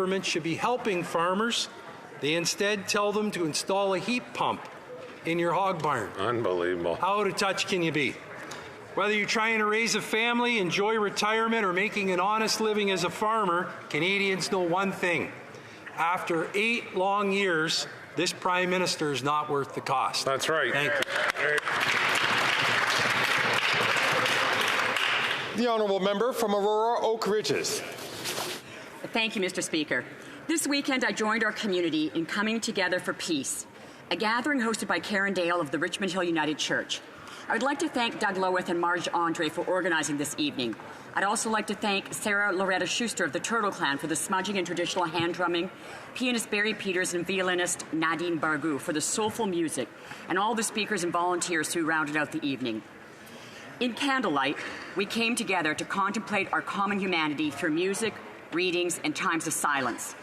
government should be helping farmers. They instead tell them to install a heat pump in your hog barn. Unbelievable. How out of touch can you be? Whether you're trying to raise a family, enjoy retirement, or making an honest living as a farmer, Canadians know one thing. After 8 long years, this Prime Minister is not worth the cost. That's right. Thank you. The honourable member from Aurora Oak Ridges. Thank you, Mr. Speaker. This weekend, I joined our community in Coming Together for Peace, a gathering hosted by Karen Dale of the Richmond Hill United Church. I would like to thank Doug Lowith and Marge Andre for organizing this evening. I'd also like to thank Sarah Loretta Schuster of the Turtle Clan for the smudging and traditional hand drumming, pianist Barry Peters and violinist Nadine Bargou for the soulful music, and all the speakers and volunteers who rounded out the evening. In candlelight, we came together to contemplate our common humanity through music, readings, and times of silence.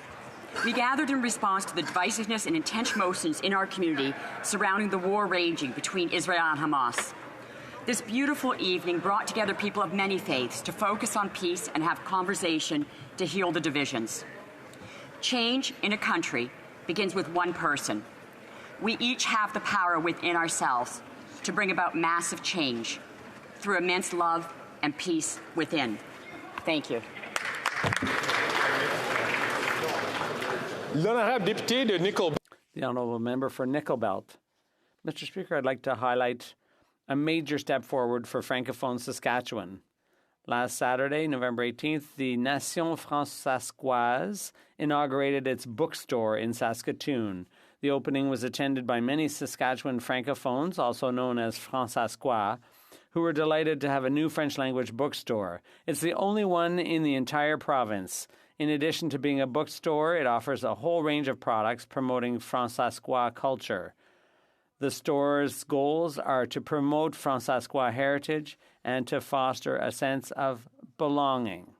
We gathered in response to the divisiveness and intense emotions in our community surrounding the war raging between Israel and Hamas. This beautiful evening brought together people of many faiths to focus on peace and have conversation to heal the divisions. Change in a country begins with one person. We each have the power within ourselves to bring about massive change through immense love and peace within. Thank you. The honourable member for Nickel Belt. Mr. Speaker, I'd like to highlight a major step forward for Francophone Saskatchewan. Last Saturday, November 18th, the Nation Fransaskoise inaugurated its bookstore in Saskatoon. The opening was attended by many Saskatchewan Francophones, also known as Fransaskois, who were delighted to have a new French-language bookstore. It's the only one in the entire province. In addition to being a bookstore, it offers a whole range of products promoting Fransaskois culture. The store's goals are to promote Fransaskois heritage and to foster a sense of belonging.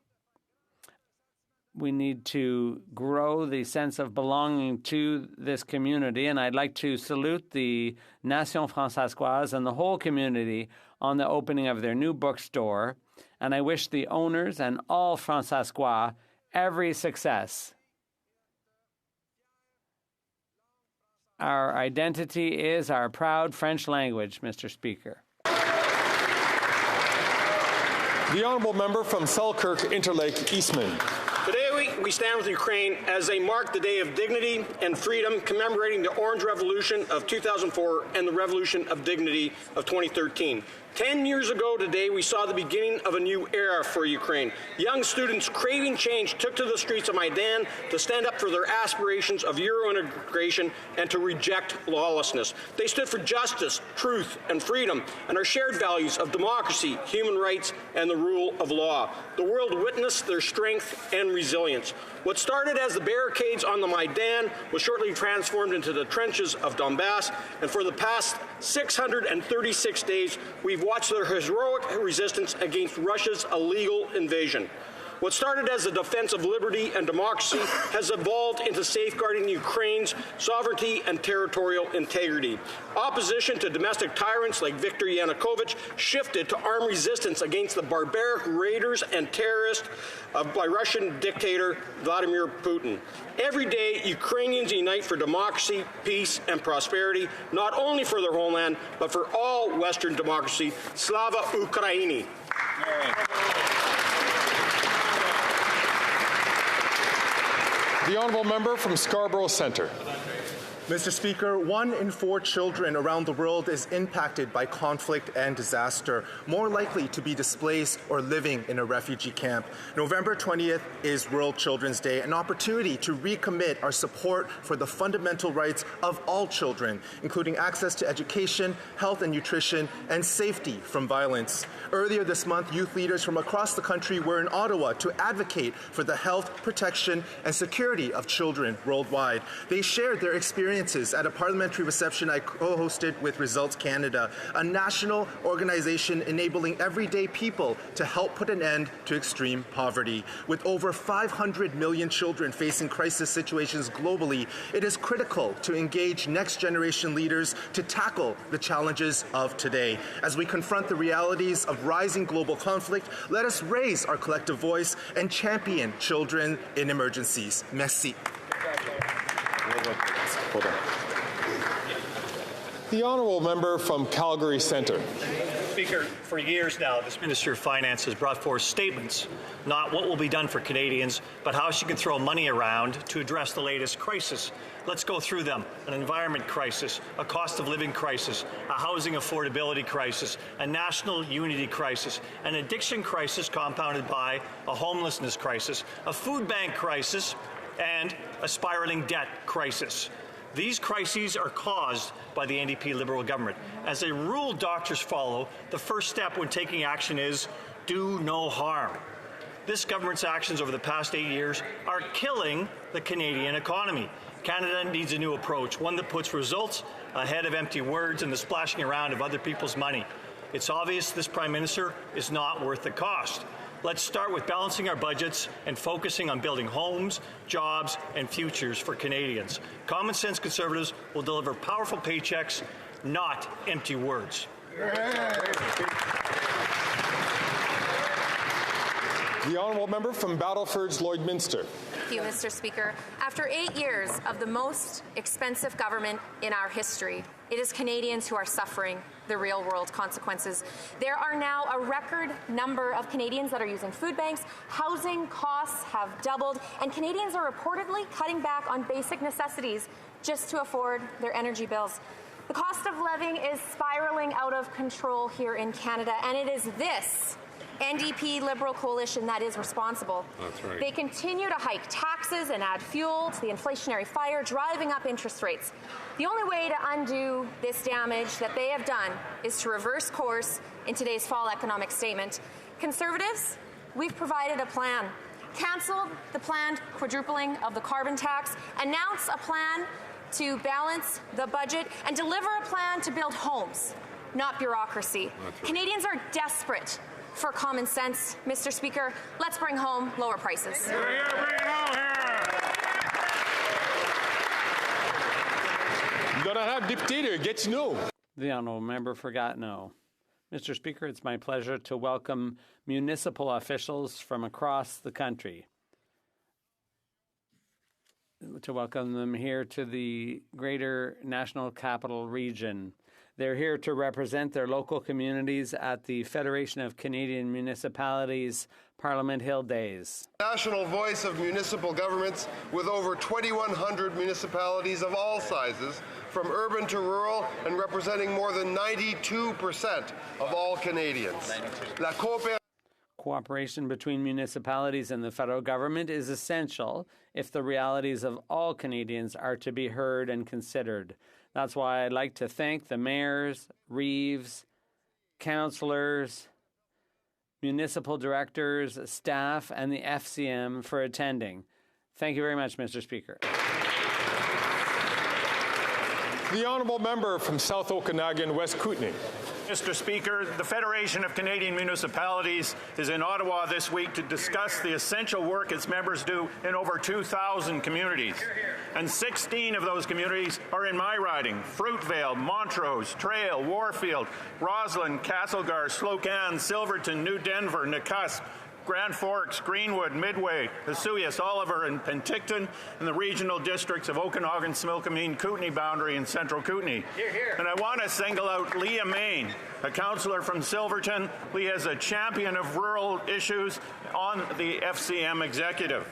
We need to grow the sense of belonging to this community, and I'd like to salute the Nation Fransaskoise and the whole community on the opening of their new bookstore, and I wish the owners and all Fransaskois every success. Our identity is our proud French language, Mr. Speaker. The honourable member from Selkirk Interlake Eastman. Today we stand with Ukraine as they mark the Day of Dignity and Freedom, commemorating the Orange Revolution of 2004 and the Revolution of Dignity of 2013. 10 years ago today, we saw the beginning of a new era for Ukraine. Young students craving change took to the streets of Maidan to stand up for their aspirations of Euro integration and to reject lawlessness. They stood for justice, truth, and freedom, and our shared values of democracy, human rights, and the rule of law. The world witnessed their strength and resilience. What started as the barricades on the Maidan was shortly transformed into the trenches of Donbass, and for the past 636 days, we've watched their heroic resistance against Russia's illegal invasion. What started as the defense of liberty and democracy has evolved into safeguarding Ukraine's sovereignty and territorial integrity. Opposition to domestic tyrants like Viktor Yanukovych shifted to armed resistance against the barbaric raiders and terrorists by Russian dictator Vladimir Putin. Every day, Ukrainians unite for democracy, peace, and prosperity, not only for their homeland, but for all Western democracy. Slava Ukraini! The honourable member from Scarborough Centre. Mr. Speaker, 1 in 4 children around the world is impacted by conflict and disaster, more likely to be displaced or living in a refugee camp. November 20th is World Children's Day, an opportunity to recommit our support for the fundamental rights of all children, including access to education, health and nutrition, and safety from violence. Earlier this month, youth leaders from across the country were in Ottawa to advocate for the health, protection, and security of children worldwide. They shared their experience experiences at a parliamentary reception I co-hosted with Results Canada, a national organization enabling everyday people to help put an end to extreme poverty. With over 500 million children facing crisis situations globally, it is critical to engage next-generation leaders to tackle the challenges of today. As we confront the realities of rising global conflict, let us raise our collective voice and champion children in emergencies. Merci. Hold on. The honourable member from Calgary Centre. Speaker, for years now, this Minister of Finance has brought forth statements, not what will be done for Canadians, but how she can throw money around to address the latest crisis. Let's go through them. An environment crisis, a cost of living crisis, a housing affordability crisis, a national unity crisis, an addiction crisis compounded by a homelessness crisis, a food bank crisis, and a spiraling debt crisis. These crises are caused by the NDP Liberal government. As a rule doctors follow, the first step when taking action is do no harm. This government's actions over the past 8 years are killing the Canadian economy. Canada needs a new approach, one that puts results ahead of empty words and the splashing around of other people's money. It's obvious this Prime Minister is not worth the cost. Let's start with balancing our budgets and focusing on building homes, jobs, and futures for Canadians. Common sense Conservatives will deliver powerful paychecks, not empty words. The honourable member from Battleford's Lloydminster. Thank you, Mr. Speaker. After 8 years of the most expensive government in our history, it is Canadians who are suffering the real-world consequences. There are now a record number of Canadians that are using food banks. Housing costs have doubled, and Canadians are reportedly cutting back on basic necessities just to afford their energy bills. The cost of living is spiraling out of control here in Canada, and it is this NDP Liberal coalition that is responsible. That's right. They continue to hike taxes and add fuel to the inflationary fire, driving up interest rates. The only way to undo this damage that they have done is to reverse course in today's fall economic statement. Conservatives, we've provided a plan. Cancel the planned quadrupling of the carbon tax, announce a plan to balance the budget, and deliver a plan to build homes, not bureaucracy. Right. Canadians are desperate for common sense, Mr. Speaker. Let's bring home lower prices. Bring it home here. Gonna have dictator gets no. The honourable member for Gatineau. Mr. Speaker, it's my pleasure to welcome municipal officials from across the country. To welcome them here to the Greater National Capital Region. They're here to represent their local communities at the Federation of Canadian Municipalities Parliament Hill Days. National voice of municipal governments with over 2,100 municipalities of all sizes, from urban to rural, and representing more than 92% of all Canadians. Cooperation between municipalities and the federal government is essential if the realities of all Canadians are to be heard and considered. That's why I'd like to thank the mayors, reeves, councillors, municipal directors, staff, and the FCM for attending. Thank you very much, Mr. Speaker. The honourable member from South Okanagan, West Kootenay. Mr. Speaker, the Federation of Canadian Municipalities is in Ottawa this week to discuss the essential work its members do in over 2,000 communities. And 16 of those communities are in my riding: Fruitvale, Montrose, Trail, Warfield, Roslyn, Castlegar, Slocan, Silverton, New Denver, Nakusp, Grand Forks, Greenwood, Midway, Vesuvius, Oliver, and Penticton, and the regional districts of Okanagan, Smilkameen, Kootenay Boundary, and Central Kootenay. Hear, hear. And I want to single out Leah Main, a councillor from Silverton. Leah is a champion of rural issues on the FCM executive.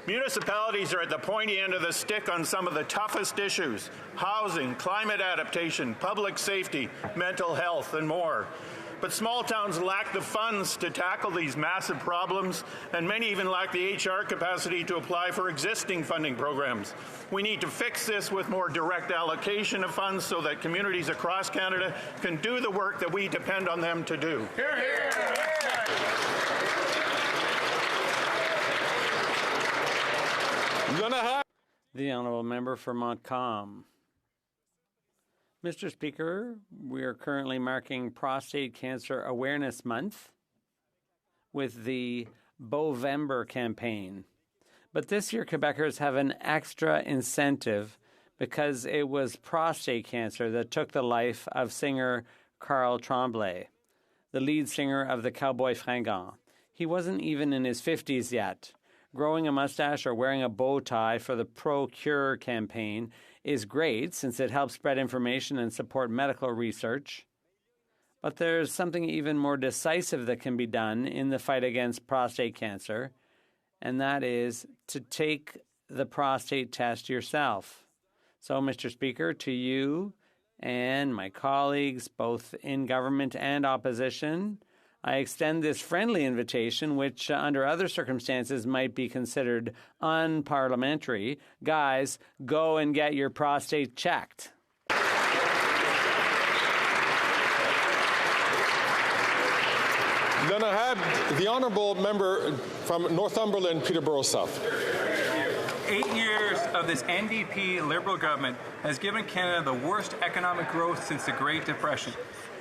Municipalities are at the pointy end of the stick on some of the toughest issues: housing, climate adaptation, public safety, mental health, and more. But small towns lack the funds to tackle these massive problems, and many even lack the HR capacity to apply for existing funding programs. We need to fix this with more direct allocation of funds so that communities across Canada can do the work that we depend on them to do. Hear, hear. The honourable member for Montcalm. Mr. Speaker, we are currently marking Prostate Cancer Awareness Month with the Bovember campaign. But this year, Quebecers have an extra incentive because it was prostate cancer that took the life of singer Carl Tremblay, the lead singer of the Cowboy Fringants. He wasn't even in his 50s yet. Growing a mustache or wearing a bow tie for the Pro-Cure campaign is great since it helps spread information and support medical research. But there's something even more decisive that can be done in the fight against prostate cancer, and that is to take the prostate test yourself. So, Mr. Speaker, to you and my colleagues, both in government and opposition, I extend this friendly invitation, which under other circumstances might be considered unparliamentary. Guys, go and get your prostate checked. Then I have the honourable member from Northumberland, Peterborough South. 8 years of this NDP Liberal government has given Canada the worst economic growth since the Great Depression.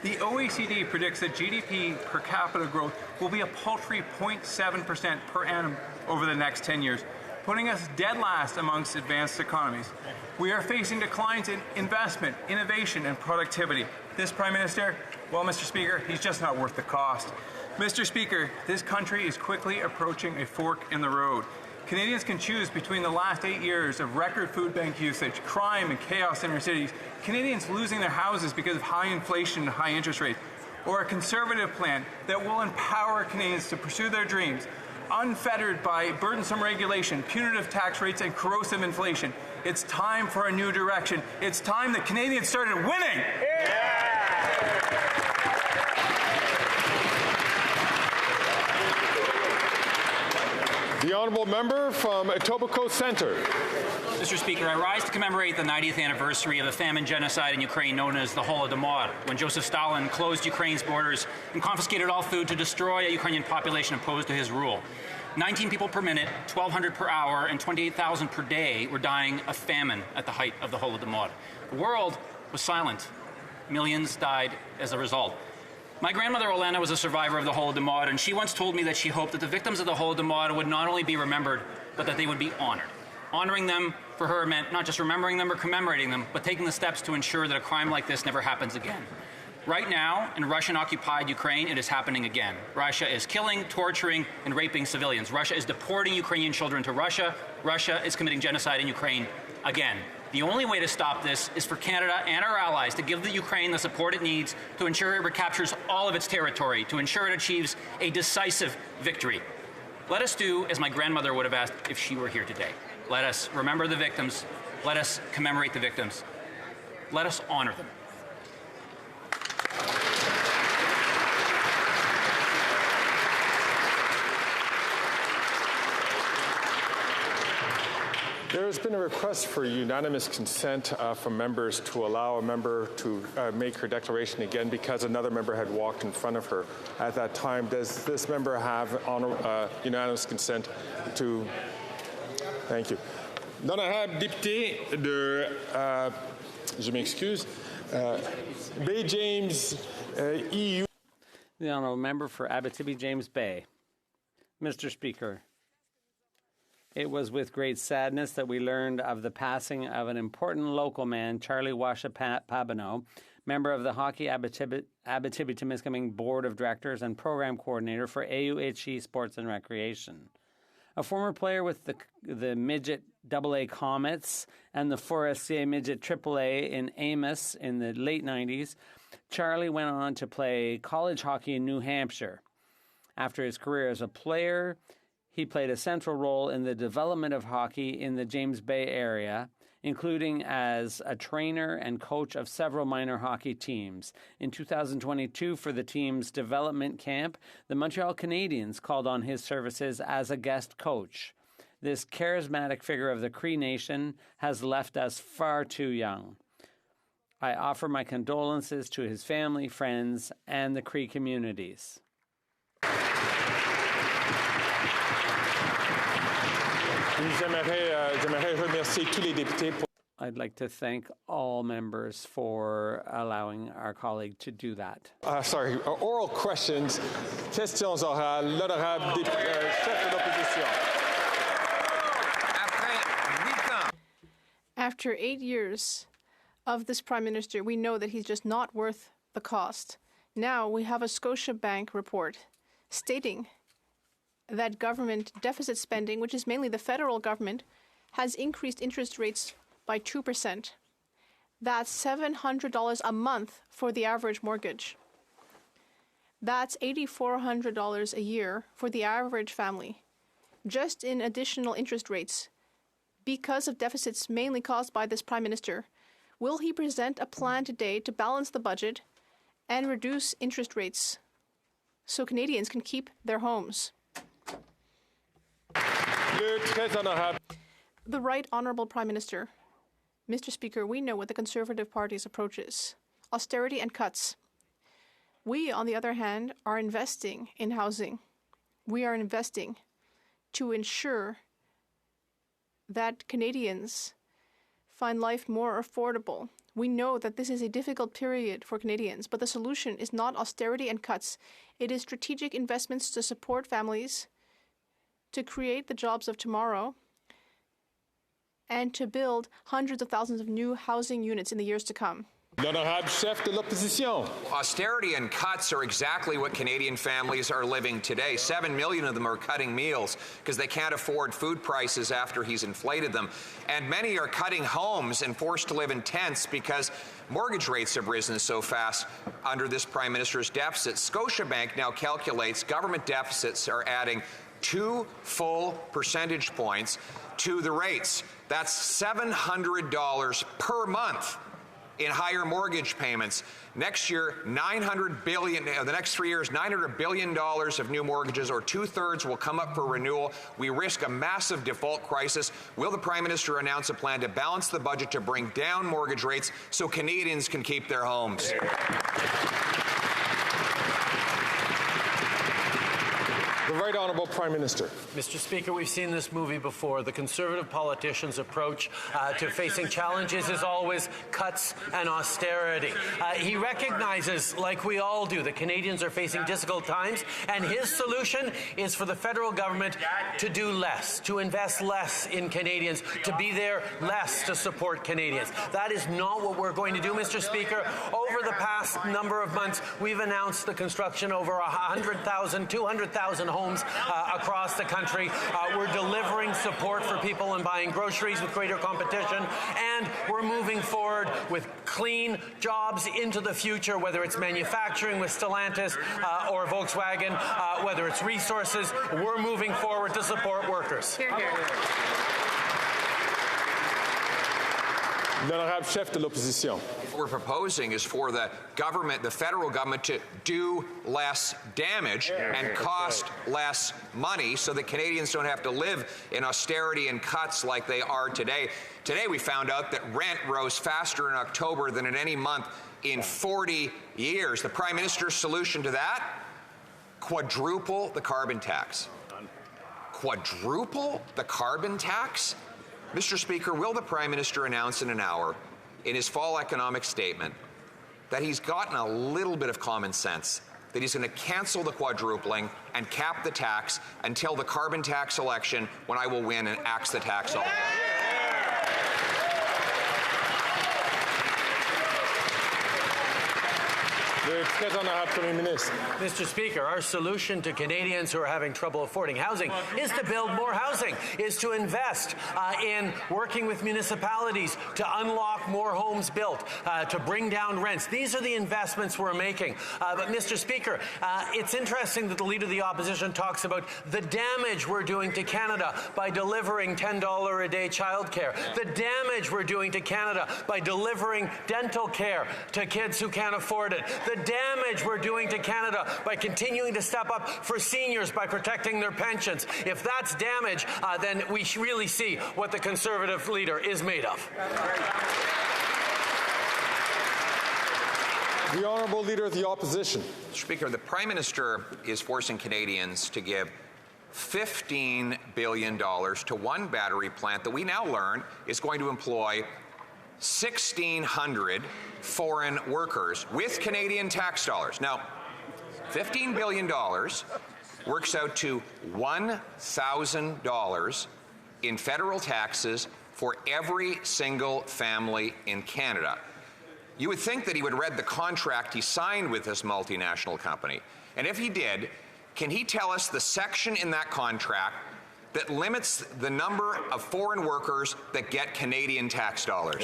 The OECD predicts that GDP per capita growth will be a paltry 0.7% per annum over the next 10 years, putting us dead last amongst advanced economies. We are facing declines in investment, innovation, and productivity. This Prime Minister, well, Mr. Speaker, he's just not worth the cost. Mr. Speaker, this country is quickly approaching a fork in the road. Canadians can choose between the last 8 years of record food bank usage, crime and chaos in our cities, Canadians losing their houses because of high inflation and high interest rates, or a conservative plan that will empower Canadians to pursue their dreams, unfettered by burdensome regulation, punitive tax rates, and corrosive inflation. It's time for a new direction. It's time that Canadians started winning. The honourable member from Etobicoke Centre. Mr. Speaker, I rise to commemorate the 90th anniversary of the famine genocide in Ukraine known as the Holodomor, when Joseph Stalin closed Ukraine's borders and confiscated all food to destroy a Ukrainian population opposed to his rule. 19 people per minute, 1,200 per hour, and 28,000 per day were dying of famine at the height of the Holodomor. The world was silent. Millions died as a result. My grandmother, Olena, was a survivor of the Holodomor, and she once told me that she hoped that the victims of the Holodomor would not only be remembered, but that they would be honored. Honoring them for her meant not just remembering them or commemorating them, but taking the steps to ensure that a crime like this never happens again. Right now, in Russian-occupied Ukraine, it is happening again. Russia is killing, torturing, and raping civilians. Russia is deporting Ukrainian children to Russia. Russia is committing genocide in Ukraine again. The only way to stop this is for Canada and our allies to give the Ukraine the support it needs to ensure it recaptures all of its territory, to ensure it achieves a decisive victory. Let us do as my grandmother would have asked if she were here today. Let us remember the victims. Let us commemorate the victims. Let us honor them. There has been a request for unanimous consent from members to allow a member to make her declaration again because another member had walked in front of her at that time. Does this member have unanimous consent to... Thank you. L'honorable député de... je m'excuse. Bay James EU. The honourable member for Abitibi James Bay. Mr. Speaker, it was with great sadness that we learned of the passing of an important local man, Charlie Washa-Pabino, member of the HoC Abitibi-Temiskaming Board of Directors and Program Coordinator for AUHC Sports and Recreation. A former player with the Midget AA Comets and the Forestier Midget AAA in Amos in the late 90s, Charlie went on to play college hockey in New Hampshire. After his career as a player, he played a central role in the development of hockey in the James Bay area, including as a trainer and coach of several minor hockey teams. In 2022, for the team's development camp, the Montreal Canadiens called on his services as a guest coach. This charismatic figure of the Cree Nation has left us far too young. I offer my condolences to his family, friends, and the Cree communities. I'd like to thank all members for allowing our colleague to do that. Oral questions. Questions orales. L'honorable chef de l'opposition. After 8 years of this Prime Minister, we know that he's just not worth the cost. Now we have a Scotiabank report stating that government deficit spending, which is mainly the federal government, has increased interest rates by 2%. That's $700 a month for the average mortgage. That's $8,400 a year for the average family, just in additional interest rates, because of deficits mainly caused by this Prime Minister. Will he present a plan today to balance the budget and reduce interest rates so Canadians can keep their homes? The Right Honourable Prime Minister. Mr. Speaker, we know what the Conservative Party's approach is: austerity and cuts. We, on the other hand, are investing in housing. We are investing to ensure that Canadians find life more affordable. We know that this is a difficult period for Canadians, but the solution is not austerity and cuts. It is strategic investments to support families, to create the jobs of tomorrow, and to build hundreds of thousands of new housing units in the years to come. L'honorable chef de l'opposition. Austerity and cuts are exactly what Canadian families are living today. 7 million of them are cutting meals because they can't afford food prices after he's inflated them. And many are cutting homes and forced to live in tents because mortgage rates have risen so fast under this Prime Minister's deficit. Scotiabank now calculates government deficits are adding 2 full percentage points to the rates. That's $700 per month in higher mortgage payments. Next year, $900 billion, the next 3 years, $900 billion of new mortgages, or 2/3 will come up for renewal. We risk a massive default crisis. Will the Prime Minister announce a plan to balance the budget to bring down mortgage rates so Canadians can keep their homes? The Right Honourable Prime Minister. Mr. Speaker, we've seen this movie before. The Conservative politician's approach to facing challenges is always cuts and austerity. He recognizes, like we all do, that Canadians are facing difficult times, and his solution is for the federal government to do less, to invest less in Canadians, to be there less to support Canadians. That is not what we're going to do, Mr. Speaker. Over the past number of months, we've announced the construction of over 100,000, 200,000 homes across the country. We're delivering support for people in buying groceries with greater competition, and we're moving forward with clean jobs into the future, whether it's manufacturing with Stellantis or Volkswagen, whether it's resources. We're moving forward to support workers. Hear, hear. L'honorable chef de l'opposition. What we're proposing is for the government, the federal government, to do less damage and cost less money so that Canadians don't have to live in austerity and cuts like they are today. Today we found out that rent rose faster in October than in any month in 40 years. The Prime Minister's solution to that? Quadruple the carbon tax. Quadruple the carbon tax? Mr. Speaker, will the Prime Minister announce in an hour in his fall economic statement that he's gotten a little bit of common sense, that he's going to cancel the quadrupling and cap the tax until the carbon tax election, when I will win and axe the tax all? Mr. Speaker, our solution to Canadians who are having trouble affording housing is to build more housing, is to invest in working with municipalities to unlock more homes built, to bring down rents. These are the investments we're making. But, Mr. Speaker, it's interesting that the Leader of the Opposition talks about the damage we're doing to Canada by delivering $10 a day childcare, the damage we're doing to Canada by delivering dental care to kids who can't afford it, the damage we're doing to Canada by continuing to step up for seniors by protecting their pensions. If that's damage, then we really see what the Conservative leader is made of. The Honourable Leader of the Opposition. Mr. Speaker, the Prime Minister is forcing Canadians to give $15 billion to one battery plant that we now learn is going to employ 1,600 foreign workers with Canadian tax dollars. Now, $15 billion works out to $1,000 in federal taxes for every single family in Canada. You would think that he would read the contract he signed with this multinational company. And if he did, can he tell us the section in that contract that limits the number of foreign workers that get Canadian tax dollars?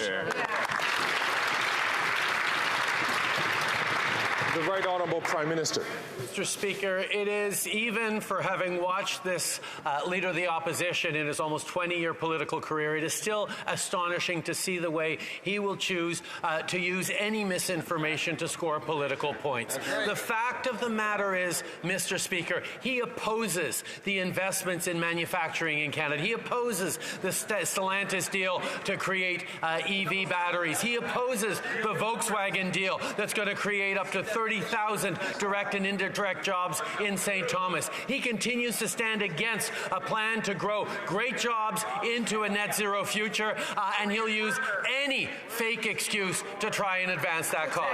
The Right Honourable Prime Minister. Mr. Speaker, it is, even for having watched this Leader of the Opposition in his almost 20-year political career, it is still astonishing to see the way he will choose to use any misinformation to score political points. The fact of the matter is, Mr. Speaker, he opposes the investments in manufacturing in Canada. He opposes the Stellantis deal to create EV batteries. He opposes the Volkswagen deal that's going to create up to 30,000 direct and indirect jobs in St. Thomas. He continues to stand against a plan to grow great jobs into a net zero future, and he'll use any fake excuse to try and advance that cause.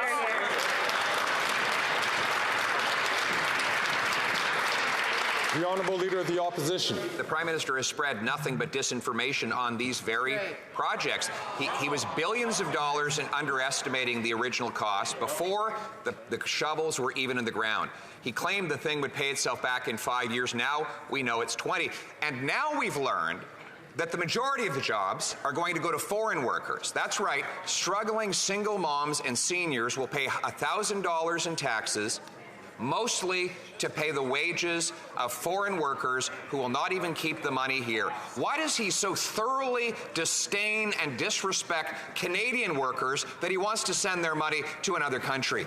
The Honourable Leader of the Opposition. The Prime Minister has spread nothing but disinformation on these very projects. He was billions of dollars in underestimating the original cost before the shovels were even in the ground. He claimed the thing would pay itself back in 5 years. Now we know it's 20. And now we've learned that the majority of the jobs are going to go to foreign workers. That's right. Struggling single moms and seniors will pay $1,000 in taxes, mostly to pay the wages of foreign workers who will not even keep the money here. Why does he so thoroughly disdain and disrespect Canadian workers that he wants to send their money to another country?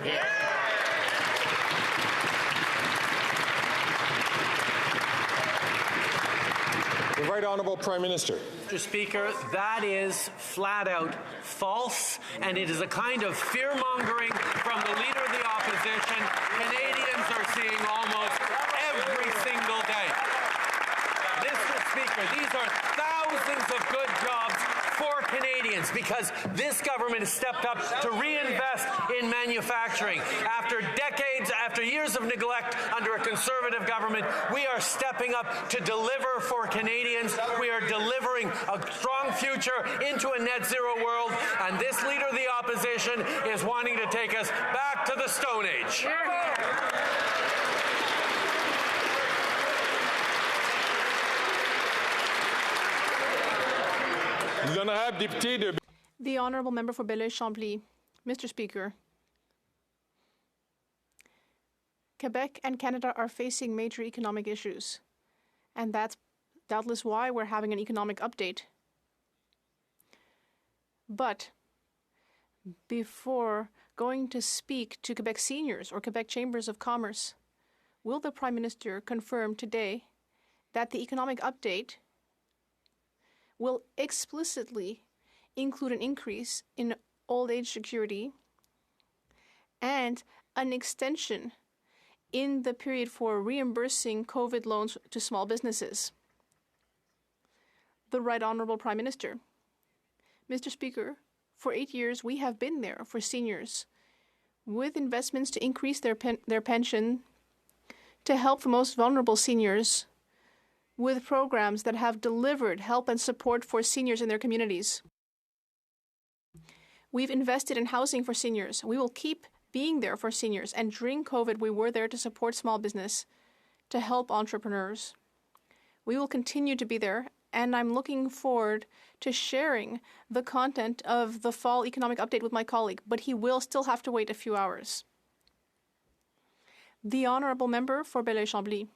The Right Honourable Prime Minister. Mr. Speaker, that is flat out false, and it is a kind of fear-mongering from the Leader of the Opposition Canadians are seeing almost every single day. Mr. Speaker, these are thousands of good jobs for Canadians because this government has stepped up to reinvest in manufacturing. After decades, after years of neglect under a Conservative government, we are stepping up to deliver for Canadians. We are delivering a strong future into a net zero world, and this Leader of the Opposition is wanting to take us back to the Stone Age. The Honourable Member for Belleuil-Chambly. Mr. Speaker, Quebec and Canada are facing major economic issues, and that's doubtless why we're having an economic update. But before going to speak to Quebec seniors or Quebec Chambers of Commerce, will the Prime Minister confirm today that the economic update will explicitly include an increase in old age security and an extension in the period for reimbursing COVID loans to small businesses? The Right Honourable Prime Minister. Mr. Speaker, for 8 years we have been there for seniors with investments to increase their pension, to help the most vulnerable seniors, with programs that have delivered help and support for seniors in their communities. We've invested in housing for seniors. We will keep being there for seniors. And during COVID, we were there to support small business, to help entrepreneurs. We will continue to be there, and I'm looking forward to sharing the content of the fall economic update with my colleague, but he will still have to wait a few hours. The Honourable Member for Belleuil-Chambly.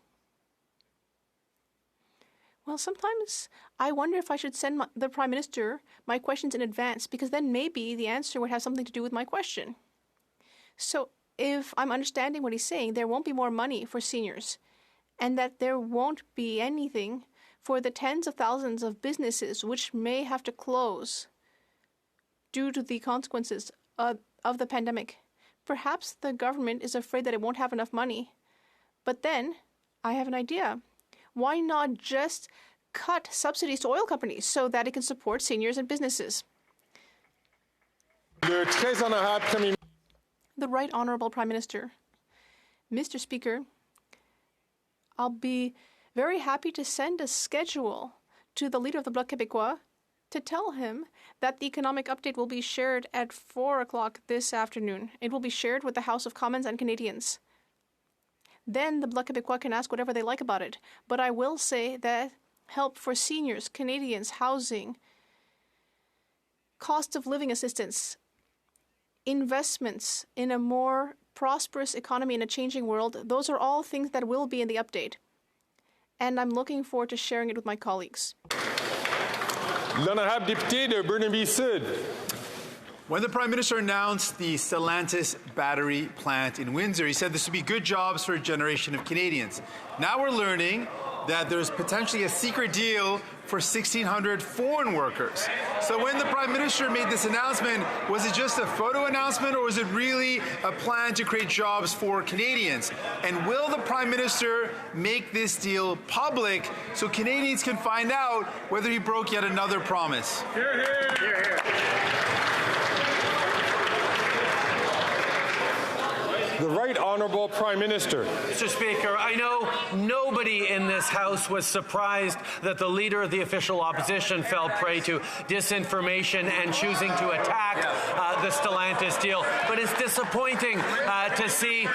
Well, sometimes I wonder if I should send the Prime Minister my questions in advance, because then maybe the answer would have something to do with my question. So if I'm understanding what he's saying, there won't be more money for seniors, and that there won't be anything for the tens of thousands of businesses which may have to close due to the consequences of the pandemic. Perhaps the government is afraid that it won't have enough money. But then I have an idea. Why not just cut subsidies to oil companies so that it can support seniors and businesses? Le très honorable Premier The Right Honourable Prime Minister. Mr. Speaker, I'll be very happy to send a schedule to the leader of the Bloc Québécois to tell him that the economic update will be shared at 4 o'clock this afternoon. It will be shared with the House of Commons and Canadians. Then the Bloc Québécois can ask whatever they like about it. But I will say that help for seniors, Canadians, housing, cost of living assistance, investments in a more prosperous economy in a changing world, those are all things that will be in the update. And I'm looking forward to sharing it with my colleagues. L'honorable député de Burnaby-Sud. When the Prime Minister announced the Stellantis battery plant in Windsor, he said this would be good jobs for a generation of Canadians. Now we're learning that there's potentially a secret deal for 1,600 foreign workers. So when the Prime Minister made this announcement, was it just a photo announcement or was it really a plan to create jobs for Canadians? And will the Prime Minister make this deal public so Canadians can find out whether he broke yet another promise? Hear, hear. Hear, hear. The Right Honourable Prime Minister. Mr. Speaker, I know nobody in this House was surprised that the Leader of the official opposition fell prey to disinformation and choosing to attack the Stellantis deal. But it's disappointing to see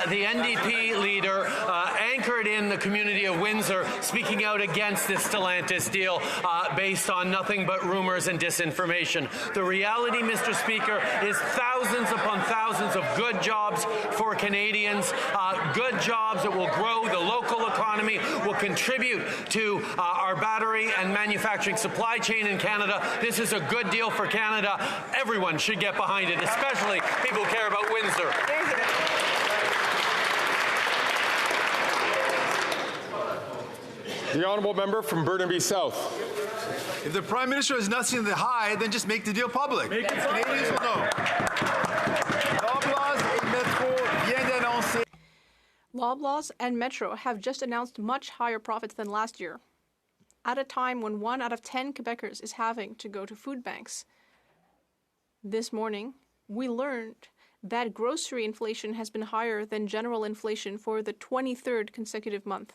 the NDP leader anchored in the community of Windsor speaking out against this Stellantis deal based on nothing but rumors and disinformation. The reality, Mr. Speaker, is thousands upon thousands of good jobs for Canadians, good jobs that will grow the local economy, will contribute to our battery and manufacturing supply chain in Canada. This is a good deal for Canada. Everyone should get behind it, especially people who care about Windsor. The Honourable Member from Burnaby South. If the Prime Minister has nothing to hide, then just make the deal public. Canadians will know. Loblaws and Metro have just announced much higher profits than last year, at a time when 1 out of 10 Quebecers is having to go to food banks. This morning, we learned that grocery inflation has been higher than general inflation for the 23rd consecutive month.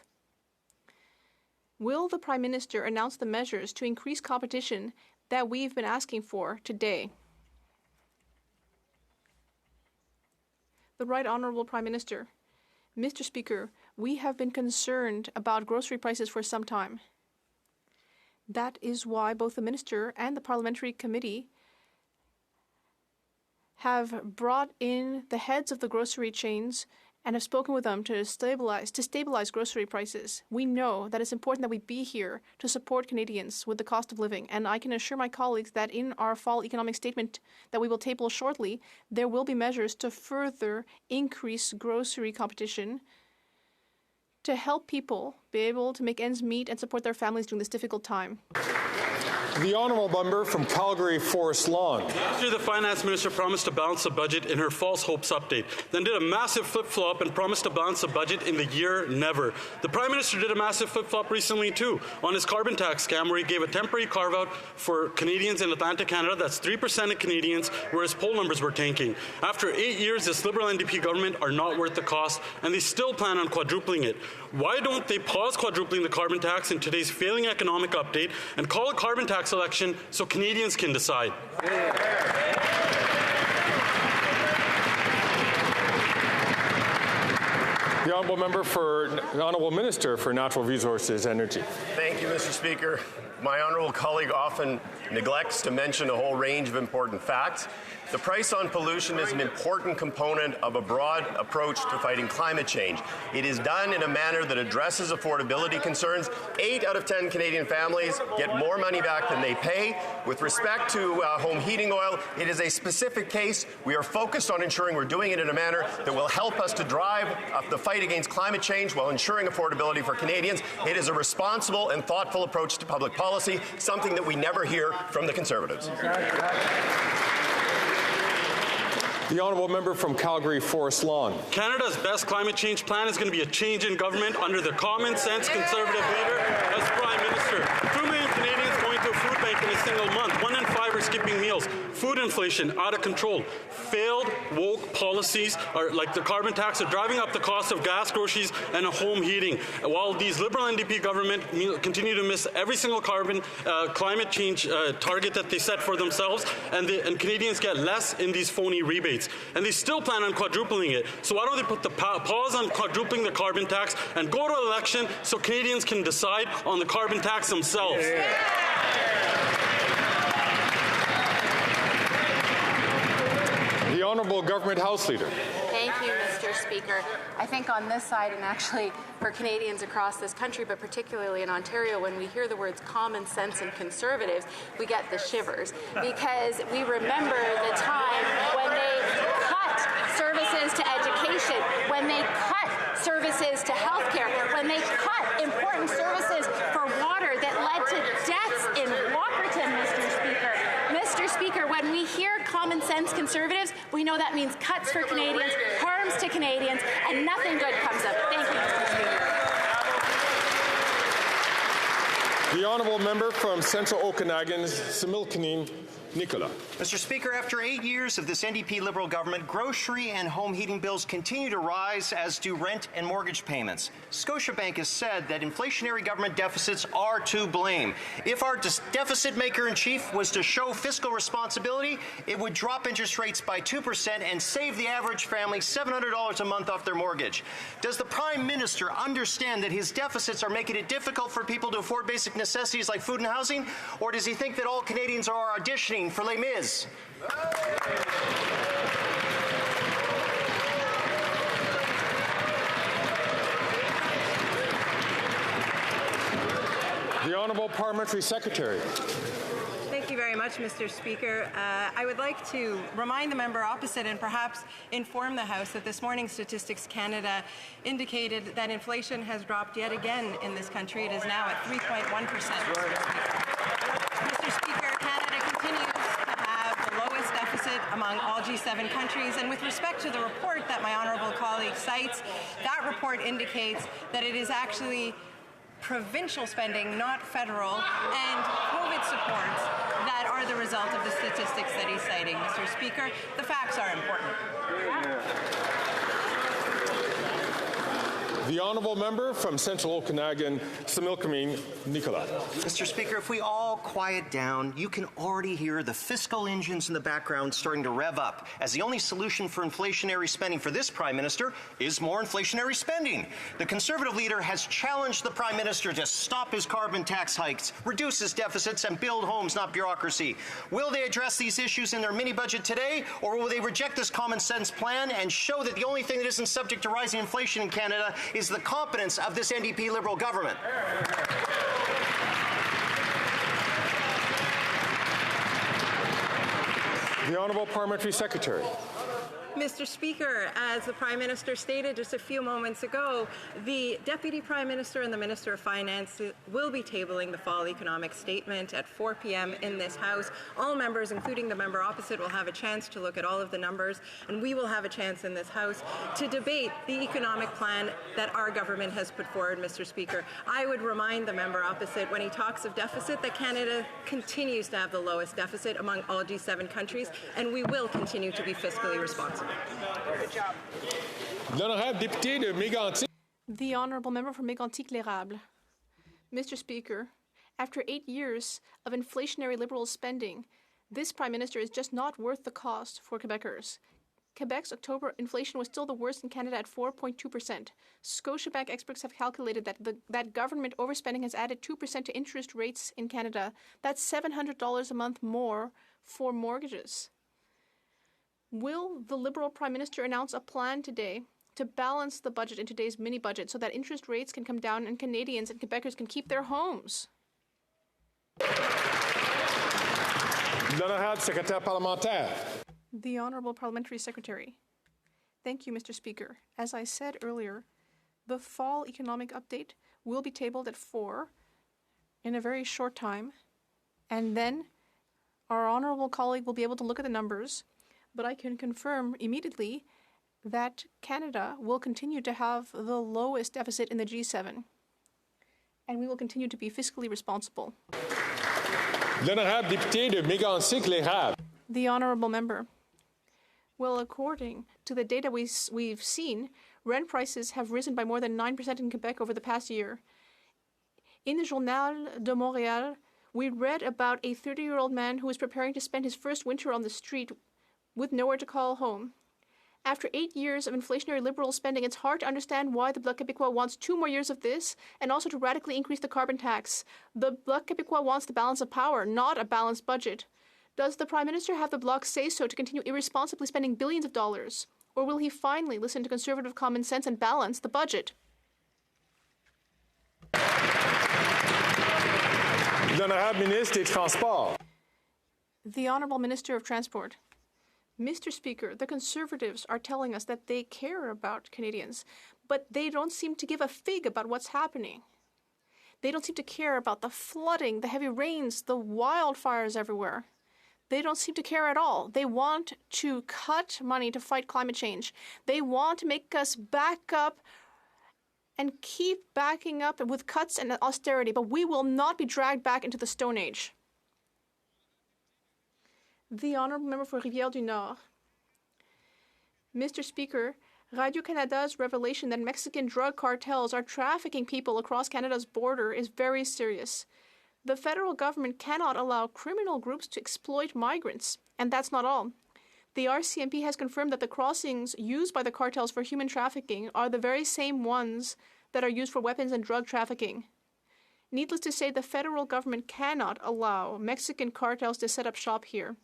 Will the Prime Minister announce the measures to increase competition that we've been asking for today? The Right Honourable Prime Minister. Mr. Speaker, we have been concerned about grocery prices for some time. That is why both the Minister and the Parliamentary Committee have brought in the heads of the grocery chains and have spoken with them to stabilize grocery prices. We know that it's important that we be here to support Canadians with the cost of living, and I can assure my colleagues that in our fall economic statement that we will table shortly, there will be measures to further increase grocery competition to help people be able to make ends meet and support their families during this difficult time. The Honourable Member from Calgary Forest Lawn. Last year, the Finance Minister promised to balance the budget in her false hopes update, then did a massive flip-flop and promised to balance the budget in the year never. The Prime Minister did a massive flip-flop recently too, on his carbon tax scam where he gave a temporary carve-out for Canadians in Atlantic Canada. That's 3% of Canadians, whereas poll numbers were tanking. After 8 years, this Liberal NDP government are not worth the cost, and they still plan on quadrupling it. Why don't they pause quadrupling the carbon tax in today's failing economic update and call a carbon tax election so Canadians can decide? The Honourable Minister for Natural Resources Energy. Thank you, Mr. Speaker. My honourable colleague often neglects to mention a whole range of important facts. The price on pollution is an important component of a broad approach to fighting climate change. It is done in a manner that addresses affordability concerns. 8 out of 10 Canadian families get more money back than they pay. With respect to home heating oil, it is a specific case. We are focused on ensuring we're doing it in a manner that will help us to drive the fight against climate change while ensuring affordability for Canadians. It is a responsible and thoughtful approach to public policy, something that we never hear from the Conservatives. The Honourable Member from Calgary Forest Lawn. Canada's best climate change plan is going to be a change in government under the common sense Conservative leader as Prime Minister. 2 million Canadians going to a food bank in a single month. 1 in 5 are skipping meals. food inflation out of control. Failed woke policies like the carbon tax are driving up the cost of gas, groceries, and home heating. While these Liberal NDP government continue to miss every single climate change target that they set for themselves, and Canadians get less in these phony rebates. And they still plan on quadrupling it. So why don't they put the pause on quadrupling the carbon tax and go to election so Canadians can decide on the carbon tax themselves? The Honourable Government House Leader. Thank you, Mr. Speaker. I think on this side, and actually for Canadians across this country, but particularly in Ontario, when we hear the words common sense and conservatives, we get the shivers, because we remember the time when they cut services to education, when they cut services to healthcare, when they cut important services for water that led to deaths in Walkerton, Mr. Speaker. Mr. Speaker, when we hear common sense conservatives, we know that means cuts for Canadians, harms to Canadians, and nothing good comes of it. Thank you, Mr. Speaker. The Honourable Member from Central Okanagan, Similkameen, Nicola. Mr. Speaker, after 8 years of this NDP Liberal government, grocery and home heating bills continue to rise, as do rent and mortgage payments. Scotiabank has said that inflationary government deficits are to blame. If our deficit maker-in-chief was to show fiscal responsibility, it would drop interest rates by 2% and save the average family $700 a month off their mortgage. Does the Prime Minister understand that his deficits are making it difficult for people to afford basic necessities like food and housing? Or does he think that all Canadians are auditioning for Les Mis? The Honourable Parliamentary Secretary. Thank you very much, Mr. Speaker. I would like to remind the member opposite and perhaps inform the House that this morning Statistics Canada indicated that inflation has dropped yet again in this country. It is now at 3.1%. Mr. Speaker, Canada continues to have the lowest deficit among all G7 countries, and with respect to the report that my honourable colleague cites, that report indicates that it is actually provincial spending, not federal, and COVID supports that are the result of the statistics that he's citing, Mr. Speaker. The facts are important. The Honourable Member from Central Okanagan, Similkameen, Nicola. Mr. Speaker, if we all quiet down, you can already hear the fiscal engines in the background starting to rev up, as the only solution for inflationary spending for this Prime Minister is more inflationary spending. The Conservative leader has challenged the Prime Minister to stop his carbon tax hikes, reduce his deficits, and build homes, not bureaucracy. Will they address these issues in their mini-budget today, or will they reject this common sense plan and show that the only thing that isn't subject to rising inflation in Canada is the competence of this NDP Liberal government? The Honourable Parliamentary Secretary. Mr. Speaker, as the Prime Minister stated just a few moments ago, the Deputy Prime Minister and the Minister of Finance will be tabling the fall economic statement at 4 p.m. in this House. All members, including the member opposite, will have a chance to look at all of the numbers, and we will have a chance in this House to debate the economic plan that our government has put forward, Mr. Speaker. I would remind the member opposite, when he talks of deficit, that Canada continues to have the lowest deficit among all G7 countries, and we will continue to be fiscally responsible. Good job. The Honourable Member for Mégantic-L'Érable. Mr. Speaker, after 8 years of inflationary Liberal spending, this Prime Minister is just not worth the cost for Quebecers. Quebec's October inflation was still the worst in Canada at 4.2%. Scotiabank experts have calculated that government overspending has added 2% to interest rates in Canada. That's $700 a month more for mortgages. Will the Liberal Prime Minister announce a plan today to balance the budget in today's mini-budget so that interest rates can come down and Canadians and Quebecers can keep their homes? The Honourable Parliamentary Secretary. Thank you, Mr. Speaker. As I said earlier, the fall economic update will be tabled at 4 in a very short time, and then our honourable colleague will be able to look at the numbers. But I can confirm immediately that Canada will continue to have the lowest deficit in the G7, and we will continue to be fiscally responsible. L'honorable député de Mégantic-L'Érable. The honourable member. Well, according to the data we've seen, rent prices have risen by more than 9% in Quebec over the past year. In the Journal de Montréal, we read about a 30-year-old man who was preparing to spend his first winter on the street with nowhere to call home. After 8 years of inflationary liberal spending, it's hard to understand why the Bloc Québécois wants 2 more years of this and also to radically increase the carbon tax. The Bloc Québécois wants the balance of power, not a balanced budget. Does the Prime Minister have the Bloc say so to continue irresponsibly spending billions of dollars? Or will he finally listen to conservative common sense and balance the budget? L'honorable ministre des Transports. The Honourable Minister of Transport. Mr. Speaker, the Conservatives are telling us that they care about Canadians, but they don't seem to give a fig about what's happening. They don't seem to care about the flooding, the heavy rains, the wildfires everywhere. They don't seem to care at all. They want to cut money to fight climate change. They want to make us back up and keep backing up with cuts and austerity, but we will not be dragged back into the Stone Age. The Honourable Member for Rivière-du-Nord. Mr. Speaker, Radio-Canada's revelation that Mexican drug cartels are trafficking people across Canada's border is very serious. The federal government cannot allow criminal groups to exploit migrants, and that's not all. The RCMP has confirmed that the crossings used by the cartels for human trafficking are the very same ones that are used for weapons and drug trafficking. Needless to say, the federal government cannot allow Mexican cartels to set up shop here.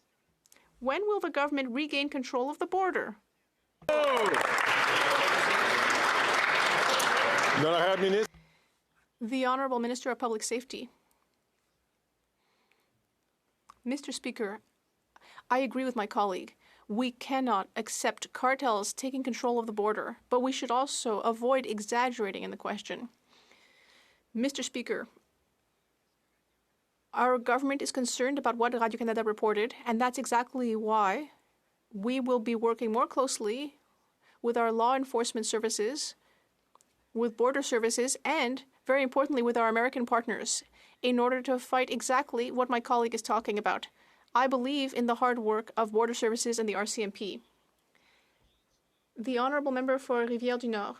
When will the government regain control of the border? The Honourable Minister of Public Safety. Mr. Speaker, I agree with my colleague. We cannot accept cartels taking control of the border, but we should also avoid exaggerating in the question. Mr. Speaker, our government is concerned about what Radio-Canada reported, and that's exactly why we will be working more closely with our law enforcement services, with border services, and, very importantly, with our American partners in order to fight exactly what my colleague is talking about. I believe in the hard work of border services and the RCMP. The Honourable Member for Rivière-du-Nord.